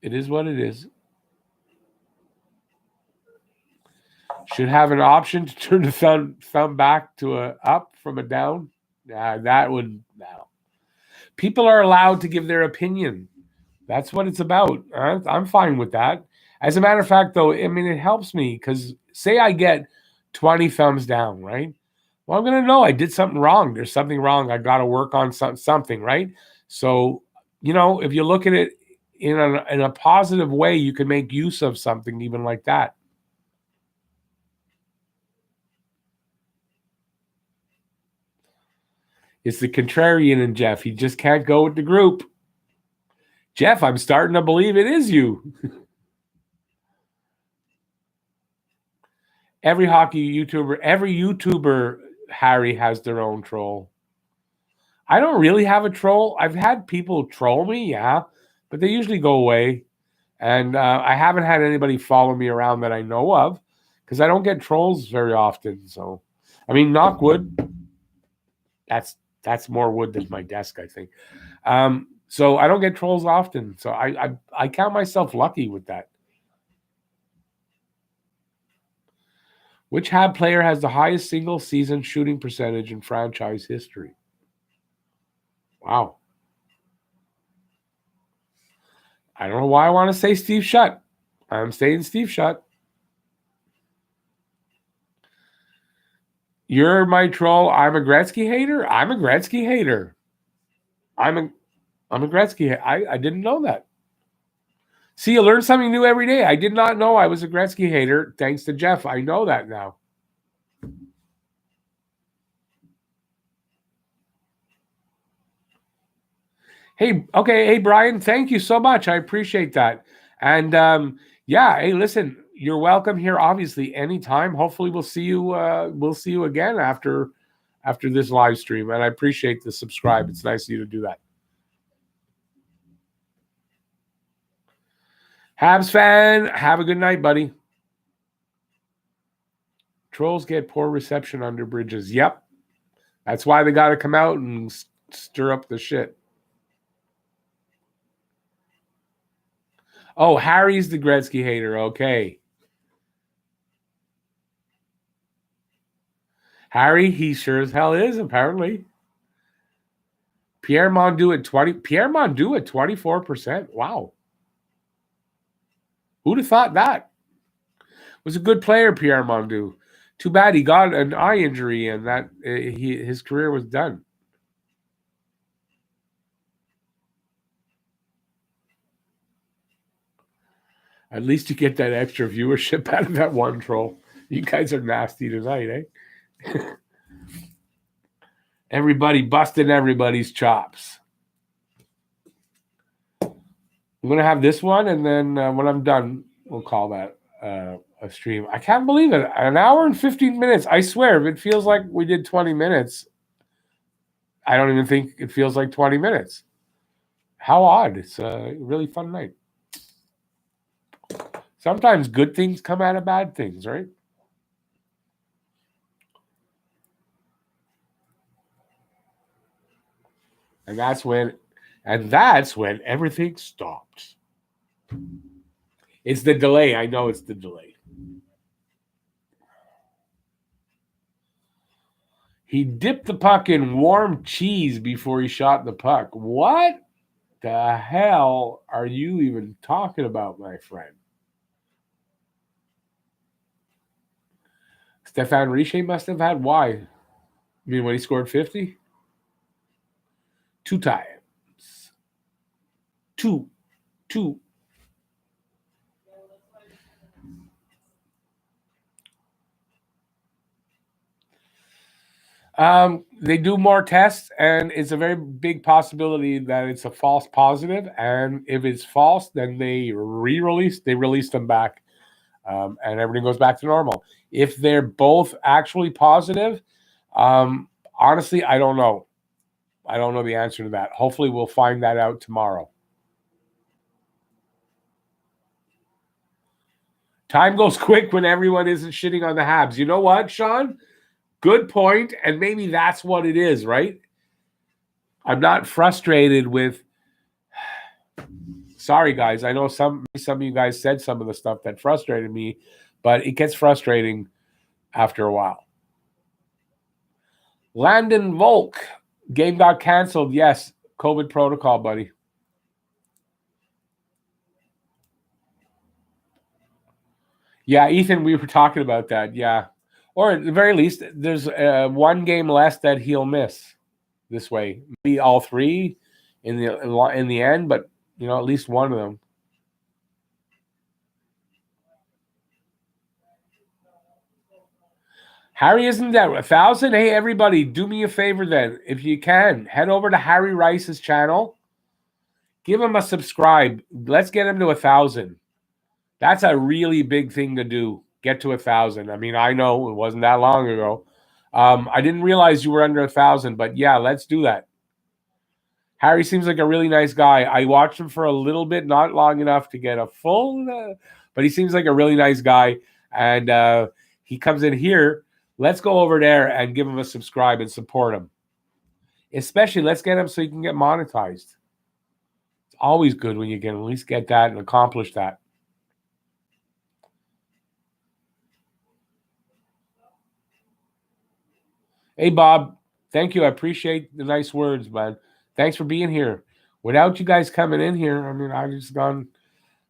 it is what it is. Should have an option to turn the thumb back to a up from a down. That would no. People are allowed to give their opinion. That's what it's about. I'm fine with that. As a matter of fact, though, I mean, it helps me because say I get 20 thumbs down, right? Well, I'm going to know I did something wrong. There's something wrong. I got to work on something, right? So, if you look at it in a positive way, you can make use of something even like that. It's the contrarian in Jeff. He just can't go with the group. Jeff, I'm starting to believe it is you. Every YouTuber, Harry, has their own troll. I don't really have a troll. I've had people troll me, yeah, but they usually go away. And I haven't had anybody follow me around that I know of because I don't get trolls very often. So, I mean, knock wood. That's more wood than my desk, I think. So I don't get trolls often. So I count myself lucky with that. Which Hab player has the highest single season shooting percentage in franchise history? Wow. I don't know why I want to say Steve Shutt. I'm saying Steve Shutt. You're my troll. I'm a Gretzky hater. I'm a Gretzky hater. I'm a Gretzky. I didn't know that. See, you learn something new every day. I did not know I was a Gretzky hater. Thanks to Jeff. I know that now. Hey, okay. Hey, Brian, thank you so much. I appreciate that. And yeah, hey, listen, you're welcome here, obviously, anytime. Hopefully we'll see you again after this live stream. And I appreciate the subscribe. It's nice of you to do that. Habs fan, have a good night, buddy. Trolls get poor reception under bridges. Yep. That's why they got to come out and stir up the shit. Oh, Harry's the Gretzky hater. Okay. Harry, he sure as hell is, apparently. Pierre Mondu at 24%. Wow. Who'd have thought that? Was a good player, Pierre Mondu. Too bad he got an eye injury and that his career was done. At least you get that extra viewership out of that one troll. You guys are nasty tonight, eh? Everybody busting everybody's chops. I'm going to have this one, and then when I'm done, we'll call that a stream. I can't believe it. An hour and 15 minutes. I swear, if it feels like we did 20 minutes, I don't even think it feels like 20 minutes. How odd. It's a really fun night. Sometimes good things come out of bad things, right? And that's when everything stopped. It's the delay. I know it's the delay. He dipped the puck in warm cheese before he shot the puck. What the hell are you even talking about, my friend? Stefan Richer must have had. Why? You mean when he scored 50? 2 times. Two. They do more tests, and it's a very big possibility that it's a false positive. And if it's false, then they release them back, and everything goes back to normal. If they're both actually positive, honestly, I don't know. I don't know the answer to that. Hopefully, we'll find that out tomorrow. Time goes quick when everyone isn't shitting on the Habs. You know what, Sean? Good point, and maybe that's what it is, right? I'm not frustrated with. Sorry, guys. I know some of you guys said some of the stuff that frustrated me, but it gets frustrating after a while. Landon Volk, game got canceled. Yes, COVID protocol, buddy. Yeah, Ethan, we were talking about that. Yeah. Or at the very least, there's one game less that he'll miss this way. Maybe all three in the end, but at least one of them. Harry isn't at 1,000. Hey, everybody, do me a favor then. If you can, head over to Harry Rice's channel. Give him a subscribe. Let's get him to 1,000. That's a really big thing to do. Get to 1,000. I mean, I know it wasn't that long ago. I didn't realize you were under 1,000, but yeah, let's do that. Harry seems like a really nice guy. I watched him for a little bit, not long enough to get a full, but he seems like a really nice guy. And he comes in here. Let's go over there and give him a subscribe and support him. Especially, let's get him so he can get monetized. It's always good when you can at least get that and accomplish that. Hey, Bob. Thank you. I appreciate the nice words, man. Thanks for being here. Without you guys coming in here, I mean, I just gone.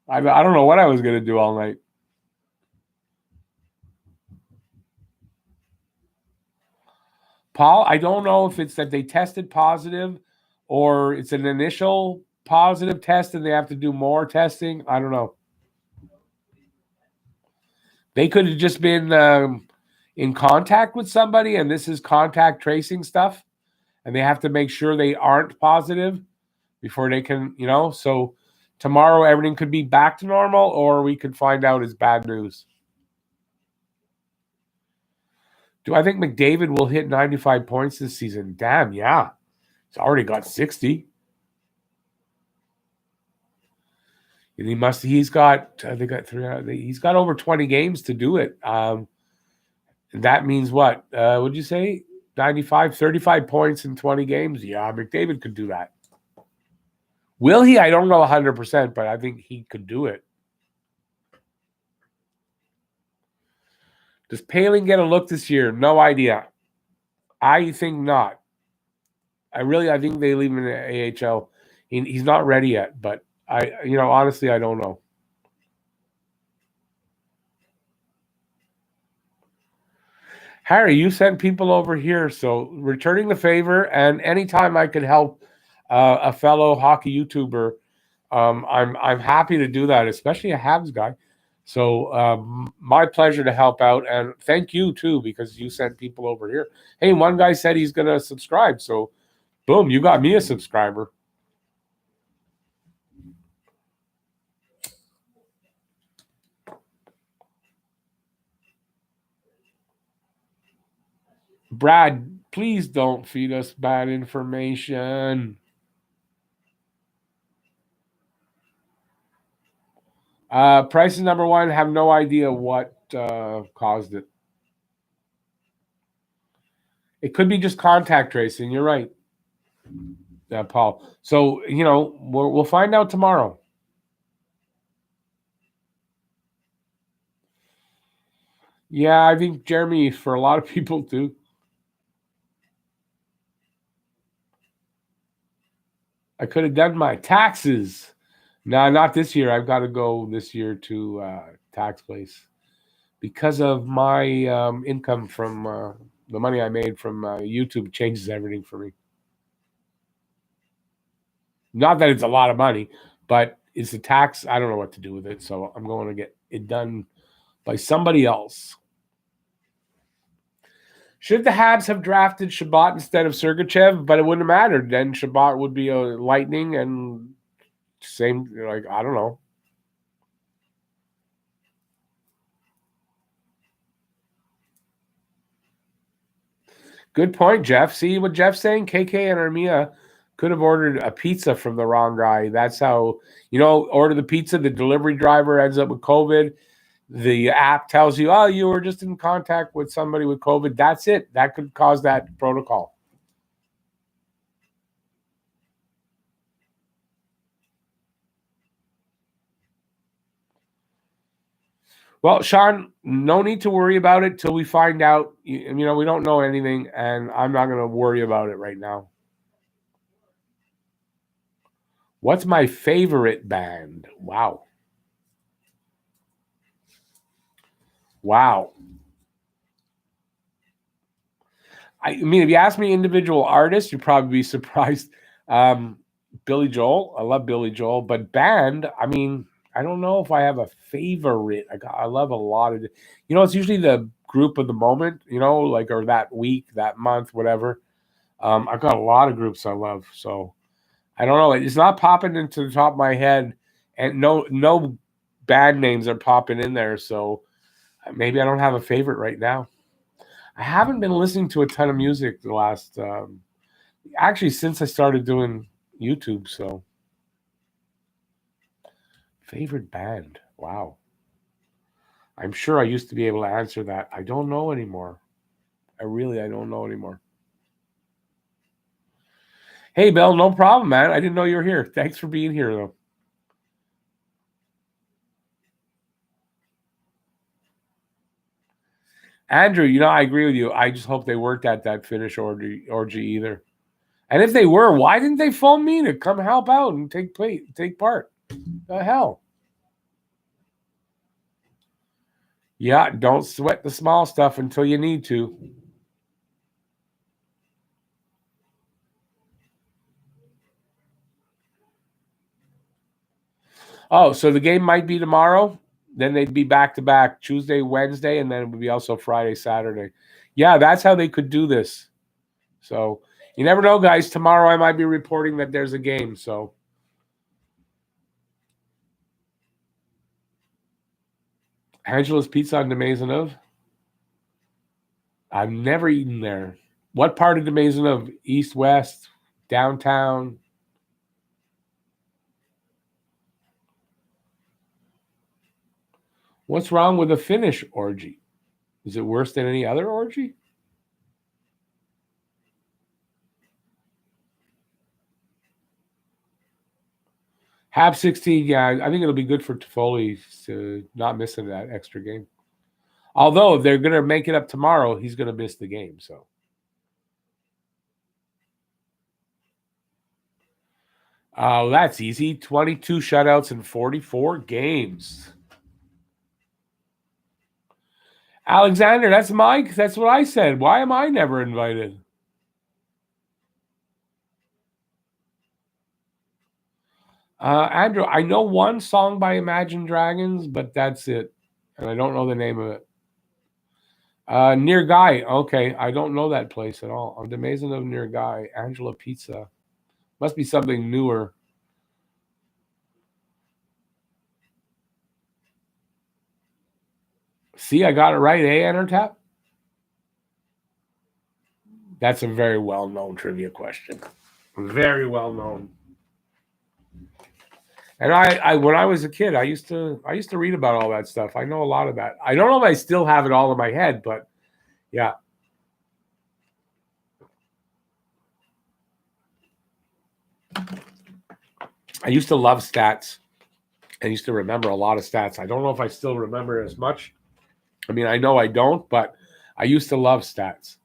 I don't know what I was gonna do all night. Paul, I don't know if it's that they tested positive or it's an initial positive test and they have to do more testing. I don't know. They could have just been in contact with somebody, and this is contact tracing stuff, and they have to make sure they aren't positive before they can, So tomorrow everything could be back to normal, or we could find out it's bad news. Do I think McDavid will hit 95 points this season? Damn, yeah. He's already got 60. And he's got over 20 games to do it. That means what? What'd you say? 95, 35 points in 20 games? Yeah, McDavid could do that. Will he? I don't know 100%, but I think he could do it. Does Paling get a look this year? No idea. I think not. I think they leave him in the AHL. He's not ready yet, but honestly, I don't know. Harry, you sent people over here, so returning the favor, and anytime I can help a fellow hockey YouTuber, I'm happy to do that, especially a Habs guy. So my pleasure to help out, and thank you too because you sent people over here. Hey, one guy said he's going to subscribe, so boom, you got me a subscriber. Brad, please don't feed us bad information. Price is number one. Have no idea what caused it. It could be just contact tracing. You're right, Paul. So we'll find out tomorrow. Yeah, I think Jeremy for a lot of people too. I could have done my taxes. No, not this year. I've got to go this year to tax place because of my income from the money I made from YouTube. Changes everything for me. Not that it's a lot of money, but it's the tax. I don't know what to do with it, so I'm going to get it done by somebody else. Should the Habs have drafted Shabbat instead of Sergachev? But it wouldn't have mattered. Then Shabbat would be a Lightning and same, I don't know. Good point, Jeff. See what Jeff's saying? KK and Armia could have ordered a pizza from the wrong guy. That's how, order the pizza. The delivery driver ends up with COVID. The app tells you, oh, you were just in contact with somebody with COVID. That's it. That could cause that protocol. Well, Sean, no need to worry about it till we find out. We don't know anything, and I'm not going to worry about it right now. What's my favorite band? Wow. I mean, if you ask me individual artists, you'd probably be surprised. Billy Joel, I love Billy Joel, but band, I mean, I don't know if I have a favorite. I love a lot of it. It's usually the group of the moment, or that week, that month, whatever. I've got a lot of groups I love, so I don't know. It's not popping into the top of my head, and no band names are popping in there, so maybe I don't have a favorite right now. I haven't been listening to a ton of music the last, actually, since I started doing YouTube. So, favorite band? Wow. I'm sure I used to be able to answer that. I don't know anymore. I don't know anymore. Hey, Bill, no problem, man. I didn't know you were here. Thanks for being here, though. Andrew, I agree with you. I just hope they weren't at that finish orgy either. And if they were, why didn't they phone me to come help out and take part? The hell? Yeah, don't sweat the small stuff until you need to. Oh, so the game might be tomorrow? Then they'd be back-to-back Tuesday, Wednesday, and then it would be also Friday, Saturday. Yeah, that's how they could do this. So you never know, guys. Tomorrow I might be reporting that there's a game. So Angela's Pizza on the Maisonneuve. I've never eaten there. What part of the Maisonneuve? East, west, downtown? What's wrong with a Finnish orgy? Is it worse than any other orgy? Habs 16, yeah, I think it'll be good for Toffoli to not miss that extra game. Although if they're going to make it up tomorrow, he's going to miss the game. So, that's easy. 22 shutouts in 44 games. Alexander, that's Mike. That's what I said. Why am I never invited? Andrew, I know one song by Imagine Dragons, but that's it. And I don't know the name of it. Near Guy. Okay, I don't know that place at all. I'm amazing of Near Guy. Angela Pizza. Must be something newer. See, I got it right, Entertap? That's a very well-known trivia question. Very well-known. And I when I was a kid, I used to read about all that stuff. I know a lot of that. I don't know if I still have it all in my head, but yeah. I used to love stats. I used to remember a lot of stats. I don't know if I still remember as much. I mean, I know I don't, but I used to love stats.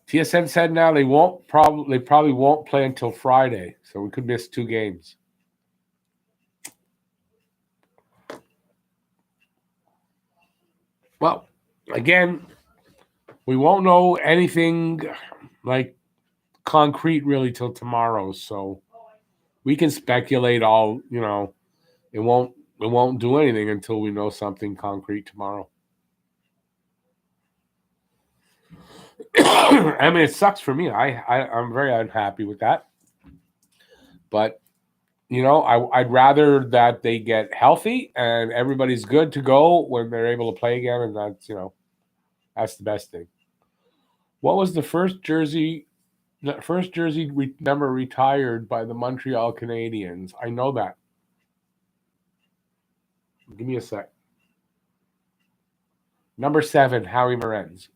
TSN said now they probably won't play until Friday, so we could miss 2 games. Well, again, we won't know anything like concrete really till tomorrow, so we can speculate all, it won't do anything until we know something concrete tomorrow. I mean, it sucks for me. I'm very unhappy with that. But, I'd rather that they get healthy and everybody's good to go when they're able to play again. And that's, that's the best thing. What was the first jersey number retired by the Montreal Canadiens? I know that. Give me a sec. Number 7, Howie Morenz.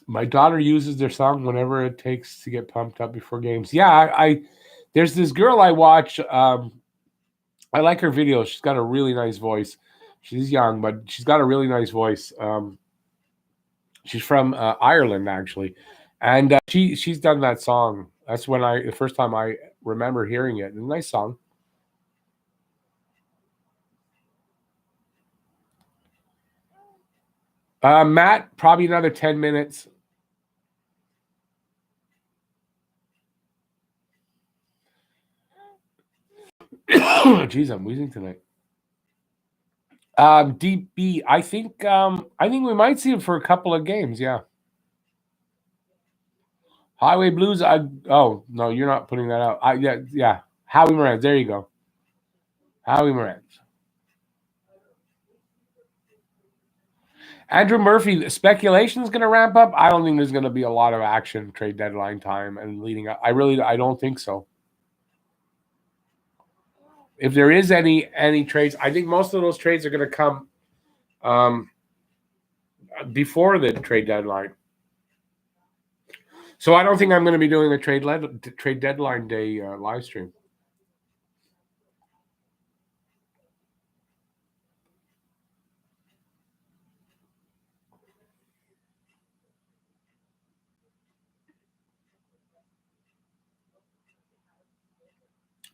My daughter uses their song whenever it takes to get pumped up before games. Yeah, I there's this girl I watch. I like her videos. She's got a really nice voice. She's young, but she's got a really nice voice. She's from Ireland, actually, and she's done that song. That's the first time I remember hearing it. A nice song. Matt, probably another 10 minutes. Jeez, I'm wheezing tonight. DB, I think we might see him for a couple of games. Yeah. Highway Blues. Oh no, you're not putting that out. Yeah. Howie Morenz. There you go. Howie Morenz. Andrew Murphy. Speculation is going to ramp up. I don't think there's going to be a lot of action trade deadline time and leading up. I don't think so. If there is any trades, I think most of those trades are going to come before the trade deadline. So I don't think I'm going to be doing a trade deadline day live stream.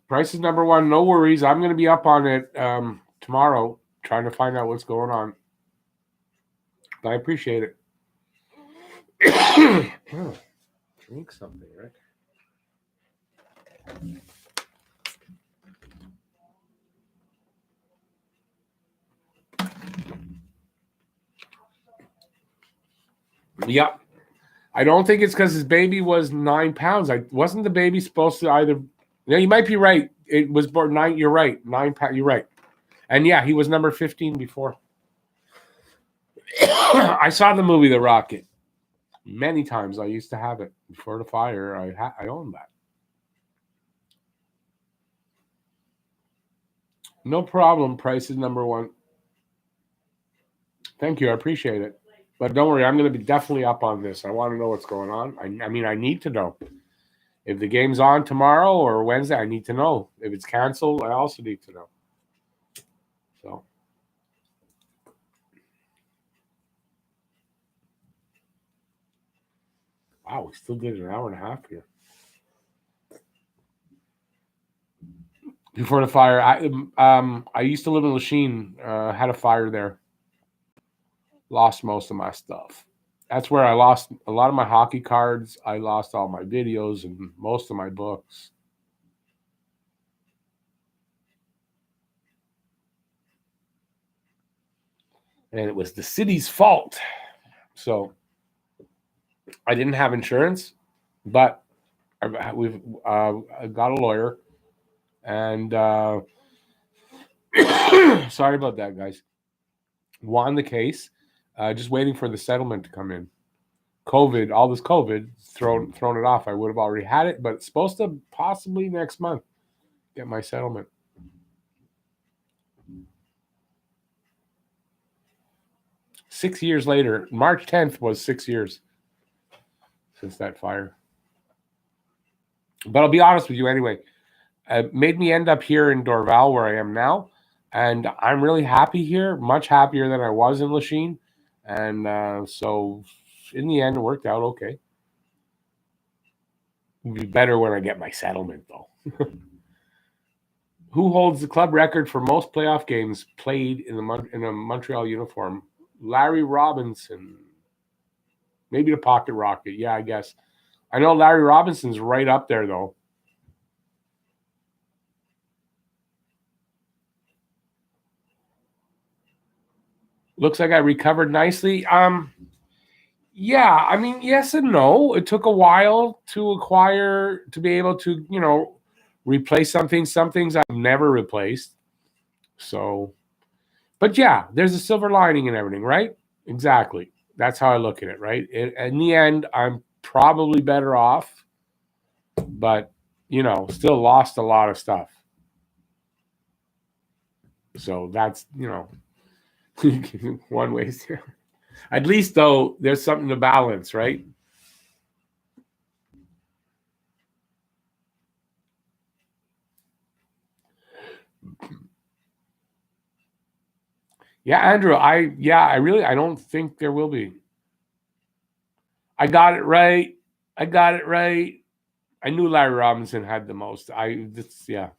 Price is number one. No worries. I'm going to be up on it tomorrow, trying to find out what's going on. But I appreciate it. Drink something, right? Yep. I don't think it's because his baby was 9 pounds. Wasn't the baby supposed to either? Yeah, you might be right. It was born 9. You're right. 9 pounds. You're right. And yeah, he was number 15 before. I saw the movie The Rocket many times. I used to have it before the fire. I owned that. No problem. Price is number one. Thank you. I appreciate it. But don't worry, I'm going to be definitely up on this. I want to know what's going on. I mean, I need to know. If the game's on tomorrow or Wednesday, I need to know. If it's canceled, I also need to know. So. Wow, we still did an hour and a half here. Before the fire, I used to live in Lachine. Had a fire there. Lost most of my stuff. That's where I lost a lot of my hockey cards. I lost all my videos and most of my books. And it was the city's fault. So I didn't have insurance, but we've got a lawyer. And sorry about that, guys. Won the case. Just waiting for the settlement to come in. COVID, all this COVID, thrown it off. I would have already had it, but it's supposed to possibly next month get my settlement. Six years later, March 10th was 6 years since that fire. But I'll be honest with you anyway. It made me end up here in Dorval where I am now. And I'm really happy here, much happier than I was in Lachine. And so in the end, it worked out okay. It'll be better when I get my settlement, though. Who holds the club record for most playoff games played in a Montreal uniform? Larry Robinson. Maybe the Pocket Rocket. Yeah, I guess. I know Larry Robinson's right up there, though. Looks like I recovered nicely. Yeah, I mean, yes and no. It took a while to be able to, replace something. Some things I've never replaced. So, but yeah, there's a silver lining in everything, right? Exactly. That's how I look at it, right? In the end, I'm probably better off, but, still lost a lot of stuff. So that's, one way. At least, though, there's something to balance, right? Yeah, Andrew, I don't think there will be. I got it right. I knew Larry Robinson had the most. Yeah.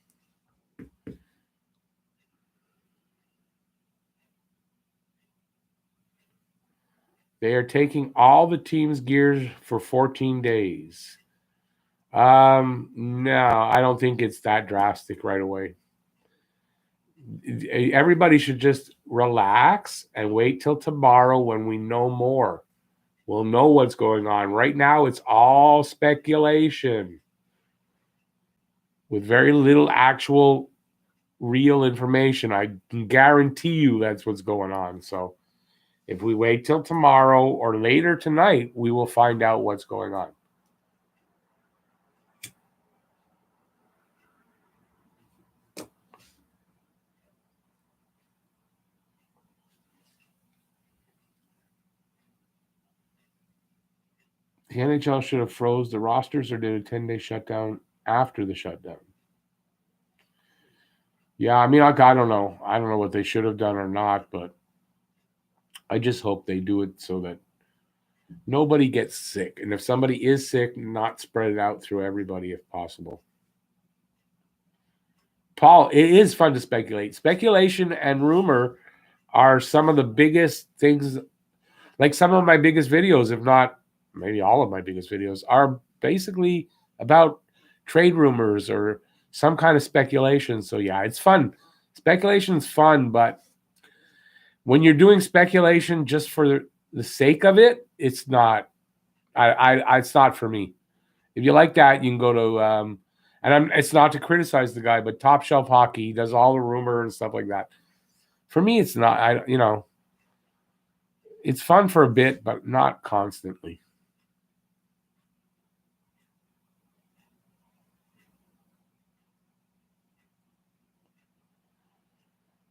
They are taking all the team's gears for 14 days. No, I don't think it's that drastic right away. Everybody should just relax and wait till tomorrow when we know more. We'll know what's going on. Right now, it's all speculation with very little actual real information. I can guarantee you that's what's going on. So if we wait till tomorrow or later tonight, we will find out what's going on. The NHL should have froze the rosters or did a 10-day shutdown after the shutdown. Yeah, I mean, I don't know. I don't know what they should have done or not, but I just hope they do it so that nobody gets sick. And if somebody is sick, not spread it out through everybody if possible. Paul, it is fun to speculate. Speculation and rumor are some of the biggest things. Like some of my biggest videos, if not maybe all of my biggest videos, are basically about trade rumors or some kind of speculation. So yeah, it's fun. Speculation's fun, but when you're doing speculation just for the sake of it, it's not. It's not for me. If you like that, you can go to it's not to criticize the guy, but Top Shelf Hockey, he does all the rumor and stuff like that. For me, it's not. It's fun for a bit, but not constantly.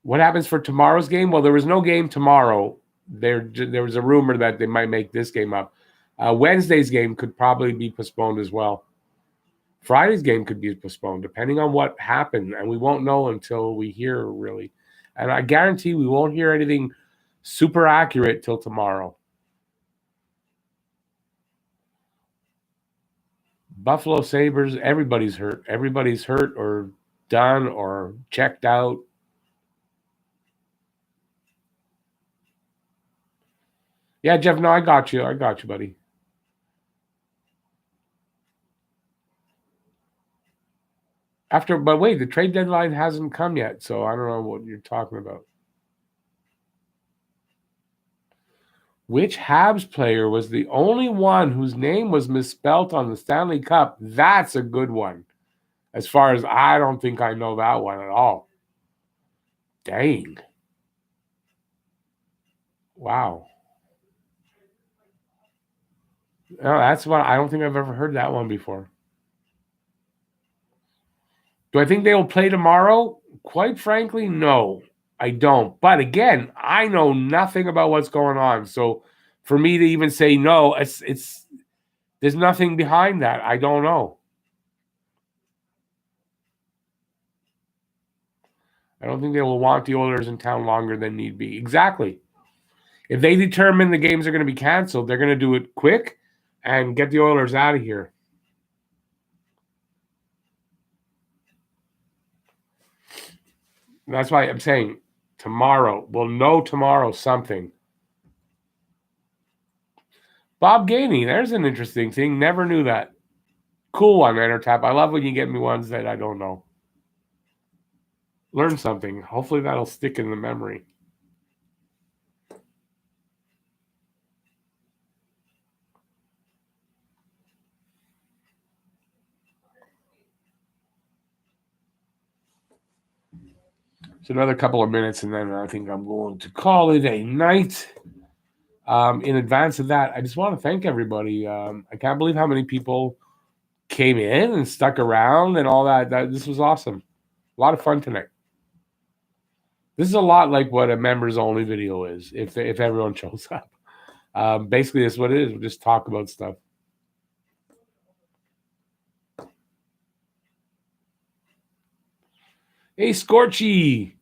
What happens for tomorrow's game? Well, there was no game tomorrow. There was a rumor that they might make this game up. Wednesday's game could probably be postponed as well. Friday's game could be postponed, depending on what happened, and we won't know until we hear, really. And I guarantee we won't hear anything super accurate till tomorrow. Buffalo Sabres, everybody's hurt. Everybody's hurt or done or checked out. Yeah, Jeff, no, I got you. I got you, buddy. But wait, the trade deadline hasn't come yet, so I don't know what you're talking about. Which Habs player was the only one whose name was misspelt on the Stanley Cup? That's a good one. As far as I don't think I know that one at all. Dang. Wow. No, that's one. I don't think I've ever heard that one before. Do I think they will play tomorrow? Quite frankly, no, I don't. But again, I know nothing about what's going on. So for me to even say no, it's there's nothing behind that. I don't know. I don't think they will want the Oilers in town longer than need be. Exactly. If they determine the games are going to be canceled, they're going to do it quick and get the Oilers out of here. That's why I'm saying tomorrow. We'll know tomorrow something. Bob Gainey, there's an interesting thing. Never knew that. Cool one, Entertap. I love when you get me ones that I don't know. Learn something. Hopefully that'll stick in the memory. So another couple of minutes, and then I think I'm going to call it a night. In advance of that, I just want to thank everybody. I can't believe how many people came in and stuck around and all that. This was awesome. A lot of fun tonight. This is a lot like what a members only video is if everyone shows up. Basically, that's what it is. We just talk about stuff. Hey, Scorchy.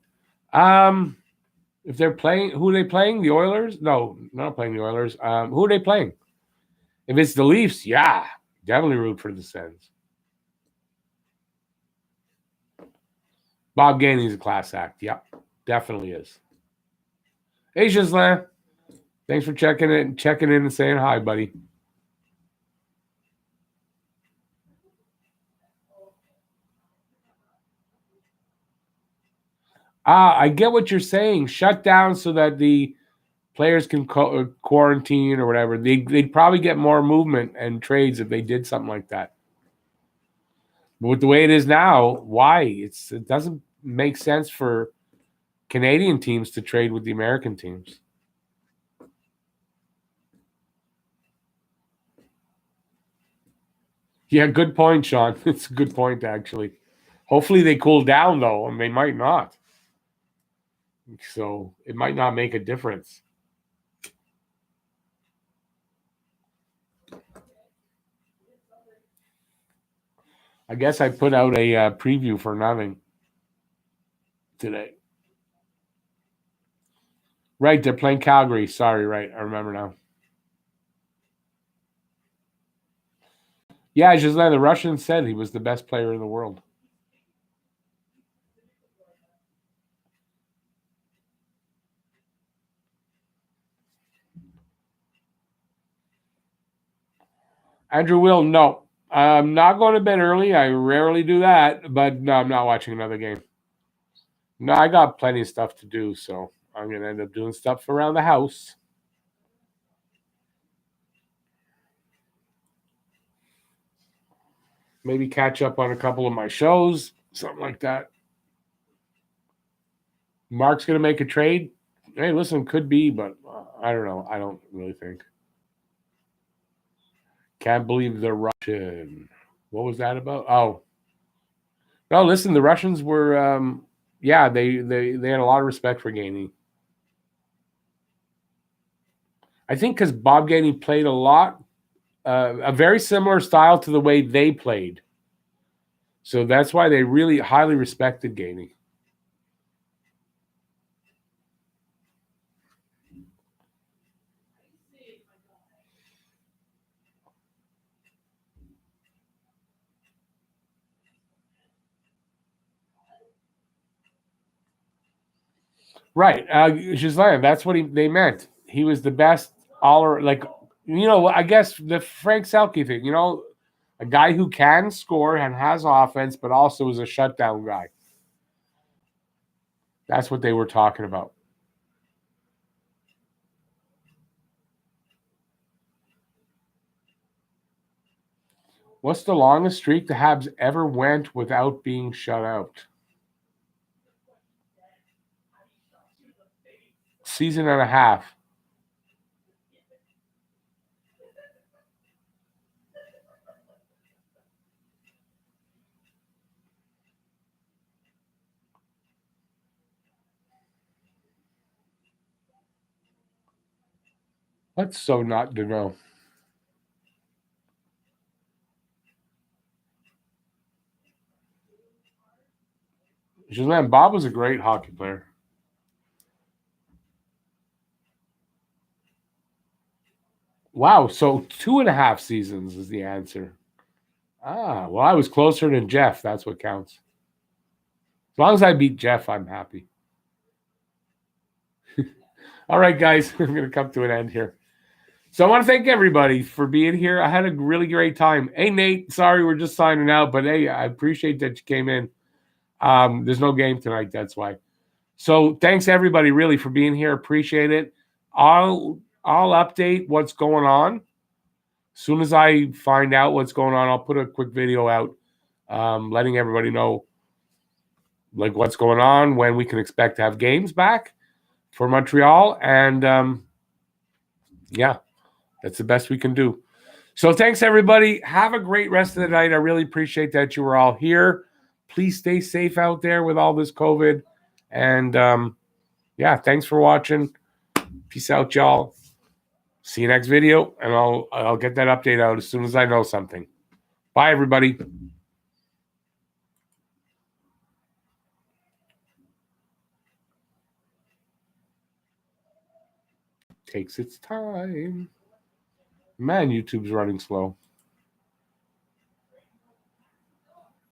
If they're playing, who are they playing? The Oilers? No, not playing the Oilers. Who are they playing? If it's the Leafs, yeah, definitely root for the Sens. Bob Gainey's a class act. Yep, definitely is. Hey, Ghislain. Thanks for checking in and saying hi, buddy. I get what you're saying. Shut down so that the players can quarantine or whatever. They'd probably get more movement and trades if they did something like that. But with the way it is now, why? It doesn't make sense for Canadian teams to trade with the American teams. Yeah, good point, Sean. It's a good point, actually. Hopefully they cool down, though, and they might not. So it might not make a difference. I guess I put out a preview for nothing today. Right, they're playing Calgary. Sorry, right. I remember now. Yeah, Gislain, the Russian said he was the best player in the world. Andrew Will, no. I'm not going to bed early. I rarely do that, but no, I'm not watching another game. No, I got plenty of stuff to do, so I'm going to end up doing stuff around the house. Maybe catch up on a couple of my shows, something like that. Mark's going to make a trade. Hey, listen, could be, but I don't know. I don't really think. Can't believe the Russian. What was that about? Oh, no. Listen, the Russians were, yeah, they had a lot of respect for Gainey. I think because Bob Gainey played a lot, a very similar style to the way they played. So that's why they really highly respected Gainey. Right. Gislain, that's what they meant. He was the best like, I guess the Frank Selke thing, a guy who can score and has offense, but also is a shutdown guy. That's what they were talking about. What's the longest streak the Habs ever went without being shut out? Season and a half. That's so not to know. Gislain, Bob was a great hockey player. Wow, so 2.5 seasons is the answer. Well, I was closer than Jeff. That's what counts. As long as I beat Jeff, I'm happy. All right, guys, I'm going to come to an end here. So I want to thank everybody for being here. I had a really great time. Hey, Nate, sorry we're just signing out, but hey, I appreciate that you came in. There's no game tonight, that's why. So thanks everybody really for being here. Appreciate it. I'll update what's going on. As soon as I find out what's going on, I'll put a quick video out letting everybody know like what's going on, when we can expect to have games back for Montreal. And yeah, that's the best we can do. So thanks, everybody. Have a great rest of the night. I really appreciate that you were all here. Please stay safe out there with all this COVID. And yeah, thanks for watching. Peace out, y'all. See you next video, and I'll get that update out as soon as I know something. Bye, everybody. Takes its time. Man, YouTube's running slow.